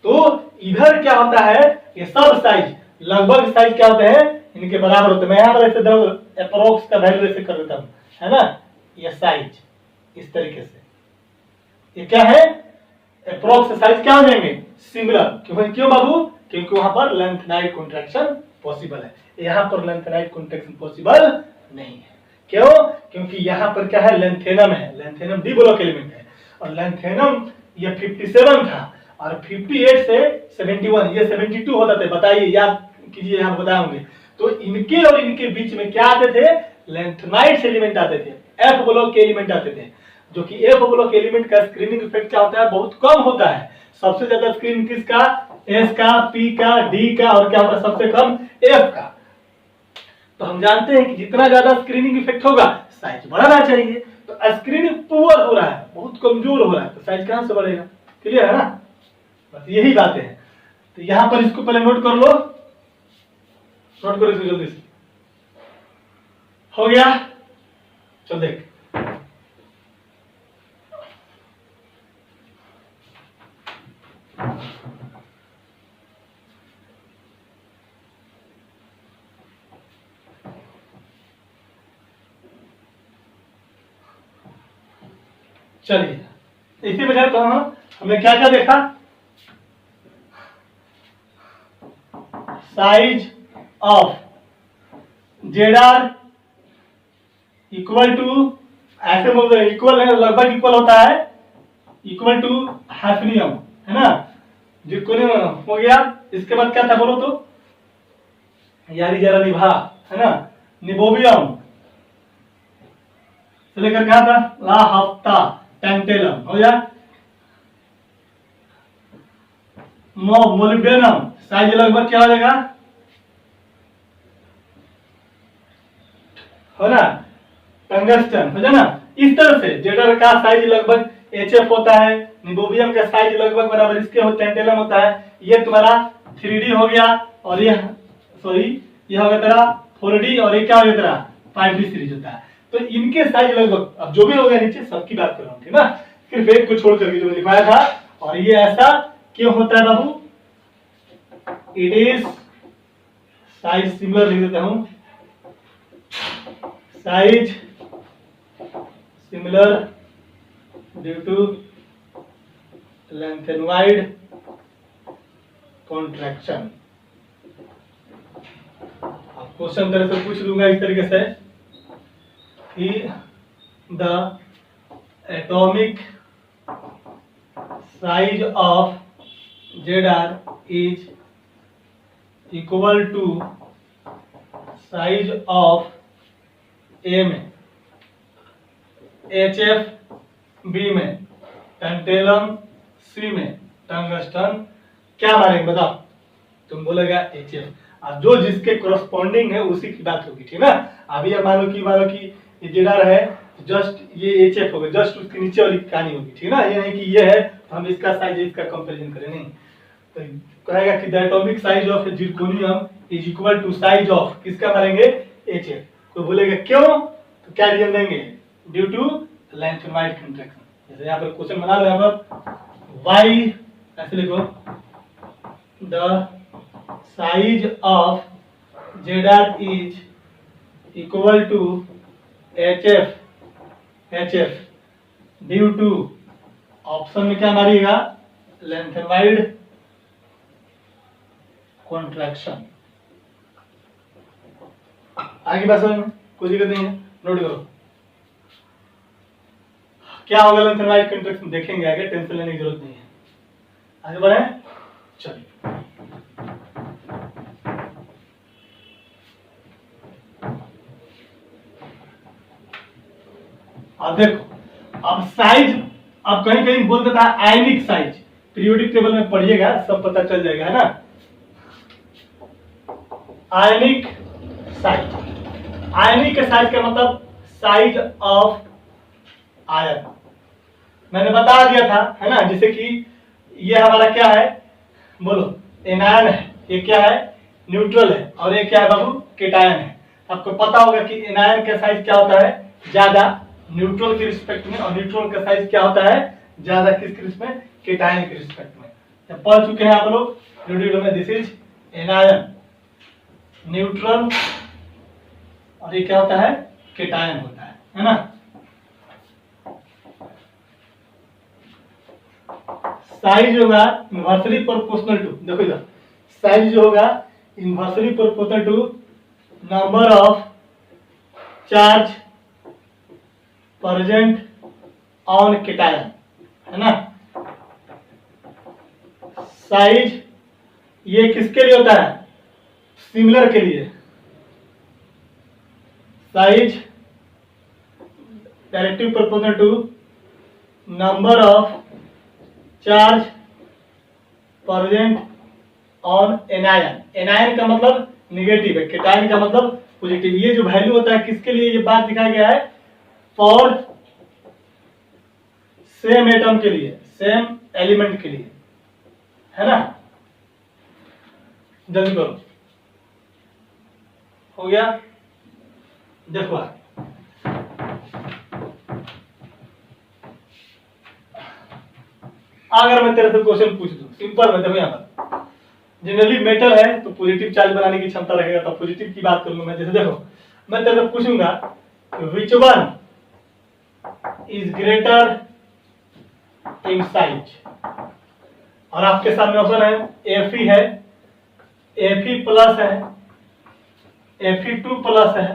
Speaker 1: तो इधर क्या होता है, ये सब साइज लगभग साइज क्या होते हैं, इनके बराबर होते हैं। मैं यहां पर ऐसे अप्रोक्स का वैल्यू ऐसे कर देता हूं, है ना, ये साइज इस तरीके से, ये क्या है, अप्रोक्स साइज क्या हो जाएंगे? सिमिलर। क्यों बाबू? क्योंकि वहां पर लेंथेनाइड कॉन्ट्रैक्शन पॉसिबल है, यहाँ पर लेंथेनाइड कॉन्ट्रैक्शन पॉसिबल नहीं है। क्यों? क्योंकि यहाँ पर क्या है, लेंथेनम है, लेंथेनम डी ब्लॉक एलिमेंट है, और लेंथेनम ये 57 था और 58 से 71, ये 72 होता था। बताइए, याद कीजिए, यहाँ बताऊंगे। तो इनके और इनके बीच में क्या आते थे? लेंथेनाइड एलिमेंट आते थे, एफ ब्लॉक के एलिमेंट आते थे, जो कि एफ ब्लॉक एलिमेंट का स्क्रीनिंग इफेक्ट क्या होता है? बहुत कम होता है। सबसे ज्यादा स्क्रीन किसका? एस का, पी का, डी का, और क्या होता है सबसे कम? एफ का। तो हम जानते हैं कि जितना ज्यादा स्क्रीनिंग इफेक्ट होगा साइज बढ़ाना चाहिए। तो स्क्रीनिंग पुअर हो रहा है, बहुत कमजोर हो रहा है, तो साइज कहां से बढ़ेगा? क्लियर है ना? बस यही बातें हैं। तो यहां पर इसको पहले नोट कर लो, नोट करो इसको जल्दी से। हो गया? चल देख, चलिए इसी वजह तो हमने क्या क्या देखा? Size of Z are equal to, ऐसे बोलते हैं इक्वल है, लगभग इक्वल होता है, इक्वल टू हैफनियम, है ना, जिरकोनियम हो गया। इसके बाद क्या था बोलो तो? यारी जरा निभा, है ना, निबोबियम से लेकर क्या था? ला हफ्ता टेंटेलम हो गया। मोलिब्डेनम साइज लगभग क्या हो जाएगा? हो ना, टंगस्टन हो जाए ना। इस तरह से जेडर का साइज लगभग एचएफ होता है, निबोबियम का साइज लगभग बराबर इसके होता है, टेंटेलम होता है। ये तुम्हारा 3D हो गया, और ये सॉरी ये हो गया तेरा 4D, और ये क्या हो गया तेरा 5D सीरीज होता है। तो इनके साइज लगभग, अब जो भी हो गया नीचे सबकी बात कर रहा हूँ, ठीक ना, सिर्फ एक को छोड़ करके जो लिखवाया था। और ये ऐसा क्यों होता है बाबू? इट इज साइज सिमिलर लिख देता हूं, size similar due to lanthanide contraction. अब क्वेश्चन तरह से पूछ लूंगा इस तरीके से कि the atomic size of ZR is equal to size of A में, HF B में, टंटेलम C में, टंगस्टन क्या मारेंगे बताओ? तुम बोलेगा HF। अब जो जिसके करस्पॉन्डिंग है उसी की बात होगी, ठीक ना। अभी अब मानो कि ये जेडर है, जस्ट ये HF होगा, जस्ट उसके नीचे वाली कहानी होगी, ठीक ना। ये नहीं कि ये है तो हम इसका साइज इसका कंपैरिजन करें, नहीं। तो कहेगा कि the atomic size of zirconium is equal to size of, किसका मारेंगे? HF। कोई बोलेगा क्यों? तो क्या रीजन देंगे? Due to lanthanide contraction. जैसे यहाँ पर क्वेश्चन बना लो, यहाँ पर y ऐसे लिखो, the size of ZR is equal to HF due to, option में क्या मारिएगा? लेंथेनवाइड कॉन्ट्रैक्शन। आगे बात समझ में, कोई दिक्कत नहीं है, नोट करो। क्या होगा लेंथ वाइज कंट्रैक्शन देखेंगे आगे, टेंशन लेने की जरूरत नहीं है। आगे बढ़े, चलिए। अब देखो, अब साइज, अब कहीं कहीं बोल देता है आयनिक साइज, पीरियोडिक टेबल में पढ़िएगा सब पता चल जाएगा, है ना। आयनिक साइज, आयनिक साइज का मतलब साइज ऑफ आयन, मैंने बता दिया था, है ना। जैसे कि ये हमारा क्या है, बोलो, एनायन है, ये क्या है, न्यूट्रल है, और ये क्या है बाबू, केटायन है। आपको पता होगा कि एनायन का साइज क्या होता है, ज्यादा न्यूट्रल के रिस्पेक्ट में, और न्यूट्रल का साइज क्या होता है, ज्यादा किसके रिस्पेक्ट में, केटायन के रिस्पेक्ट में। जब पढ़ चुके हैं आप लोग वीडियो में, दिस इज एनायन, न्यूट्रल, और ये क्या होता है, केटायन होता है ना। साइज होगा इनवर्सली प्रोपोर्शनल टू, देखो इधर, साइज जो होगा inversely proportional to number of charge present on cation, है ना। साइज ये किसके लिए होता है, सिमिलर के लिए। Size directly proportional to number of charge present on anion, anion का मतलब निगेटिव है, केटायन का मतलब पॉजिटिव। ये जो वैल्यू होता है किसके लिए, ये बात दिखाया गया है, फॉर सेम एटम के लिए, सेम एलिमेंट के लिए, है ना। जल्दी करो, हो गया। देखो अगर मैं तेरे से क्वेश्चन पूछ दूं सिंपल में, देखो यहाँ पर जनरली मेटल है तो पॉजिटिव चार्ज बनाने की क्षमता रहेगा, तो पॉजिटिव की बात करूंगा मैं। जैसे देखो, मैं तेरे से पूछूंगा which one is greater in size, और आपके सामने ऑप्शन है Fe है, Fe प्लस है, Fe2 प्लस है,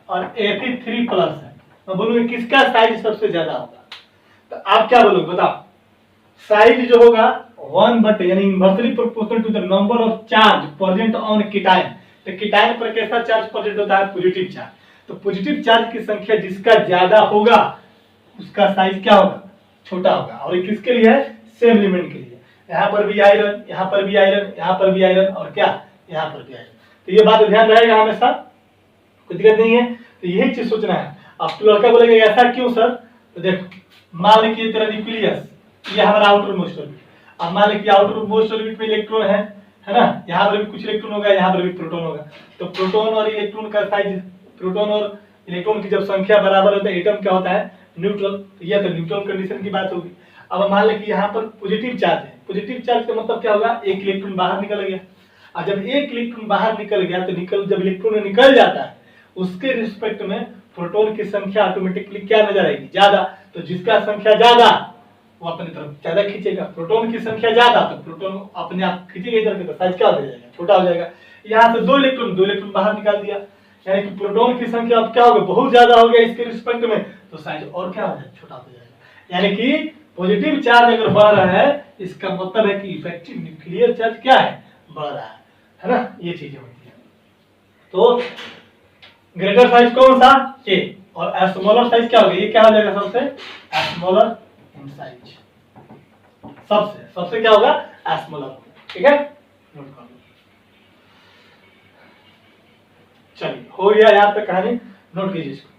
Speaker 1: और Fe3 प्लस है। मैं बोलूंगा किसका साइज सबसे ज्यादा होगा, तो आप क्या बोलोगे बताओ। साइज जो होगा 1 यानी inversely proportional to the number of charge present on cation, तो केटायन पर कैसा चार्ज प्रेजेंट होता है, पॉजिटिव चार्ज। तो पॉजिटिव चार्ज की संख्या जिसका ज्यादा होगा उसका साइज क्या होगा, छोटा होगा। और ये किसके लिए है, सेम एलिमेंट के लिए। यहाँ पर भी आयरन, यहाँ पर भी आयरन, यहाँ पर भी आयरन, और क्या, यहाँ पर भी आयरन। तो ये बात ध्यान रहेगा हमेशा, कोई दिक्कत नहीं है। तो यही चीज सोचना है। अब तो लड़का बोलेगा ऐसा क्यों सर, तो देखो, मान लीजिए तेरा न्यूक्लियस, ये हमारा आउटर मोस्ट ऑर्बिट। अब मान लीजिए आउटर मोस्ट ऑर्बिट में इलेक्ट्रॉन है ना, यहाँ पर भी कुछ इलेक्ट्रॉन होगा, यहाँ पर भी प्रोटॉन होगा। तो प्रोटॉन और इलेक्ट्रॉन का साइज, प्रोटॉन और इलेक्ट्रॉन की जब संख्या बराबर होता है, एटम क्या होता है, न्यूट्रल। तो यह तो न्यूट्रल कंडीशन की बात होगी। अब मान लीजिए यहाँ पर पॉजिटिव चार्ज है, पॉजिटिव चार्ज का मतलब क्या होगा, एक इलेक्ट्रॉन बाहर निकल गया। और जब एक इलेक्ट्रॉन बाहर निकल गया तो जब इलेक्ट्रॉन निकल जाता है उसके रिस्पेक्ट में प्रोटॉन की संख्या ऑटोमेटिकली क्या नजर आएगी, ज्यादा। तो जिसका संख्या ज्यादा वो अपनी तरफ ज्यादा खींचेगा, प्रोटॉन की संख्या ज्यादा तो प्रोटॉन अपने आप खींचेगा इधर, तो साइज क्या हो जाएगा, छोटा हो जाएगा। यहाँ से दो इलेक्ट्रॉन बाहर निकाल दिया, यानी कि प्रोटॉन की संख्या अब क्या होगा, बहुत ज्यादा हो गया इसके रिस्पेक्ट में, तो साइज और क्या हो जाएगा, छोटा हो जाएगा। यानी कि पॉजिटिव चार्ज अगर बढ़ रहा है इसका मतलब है कि इफेक्टिव न्यूक्लियर चार्ज क्या है, बढ़ रहा है ना। ये चीजें होती है। तो ग्रेटर साइज कौन सा, ए, और स्मॉलर साइज क्या होगा, ये क्या हो जाएगा, सबसे स्मॉलर इन साइज, सबसे क्या होगा, स्मॉलर। ठीक है, नोट कर लो। चलिए, हो गया यहाँ तक कहानी, नोट कीजिए इसको।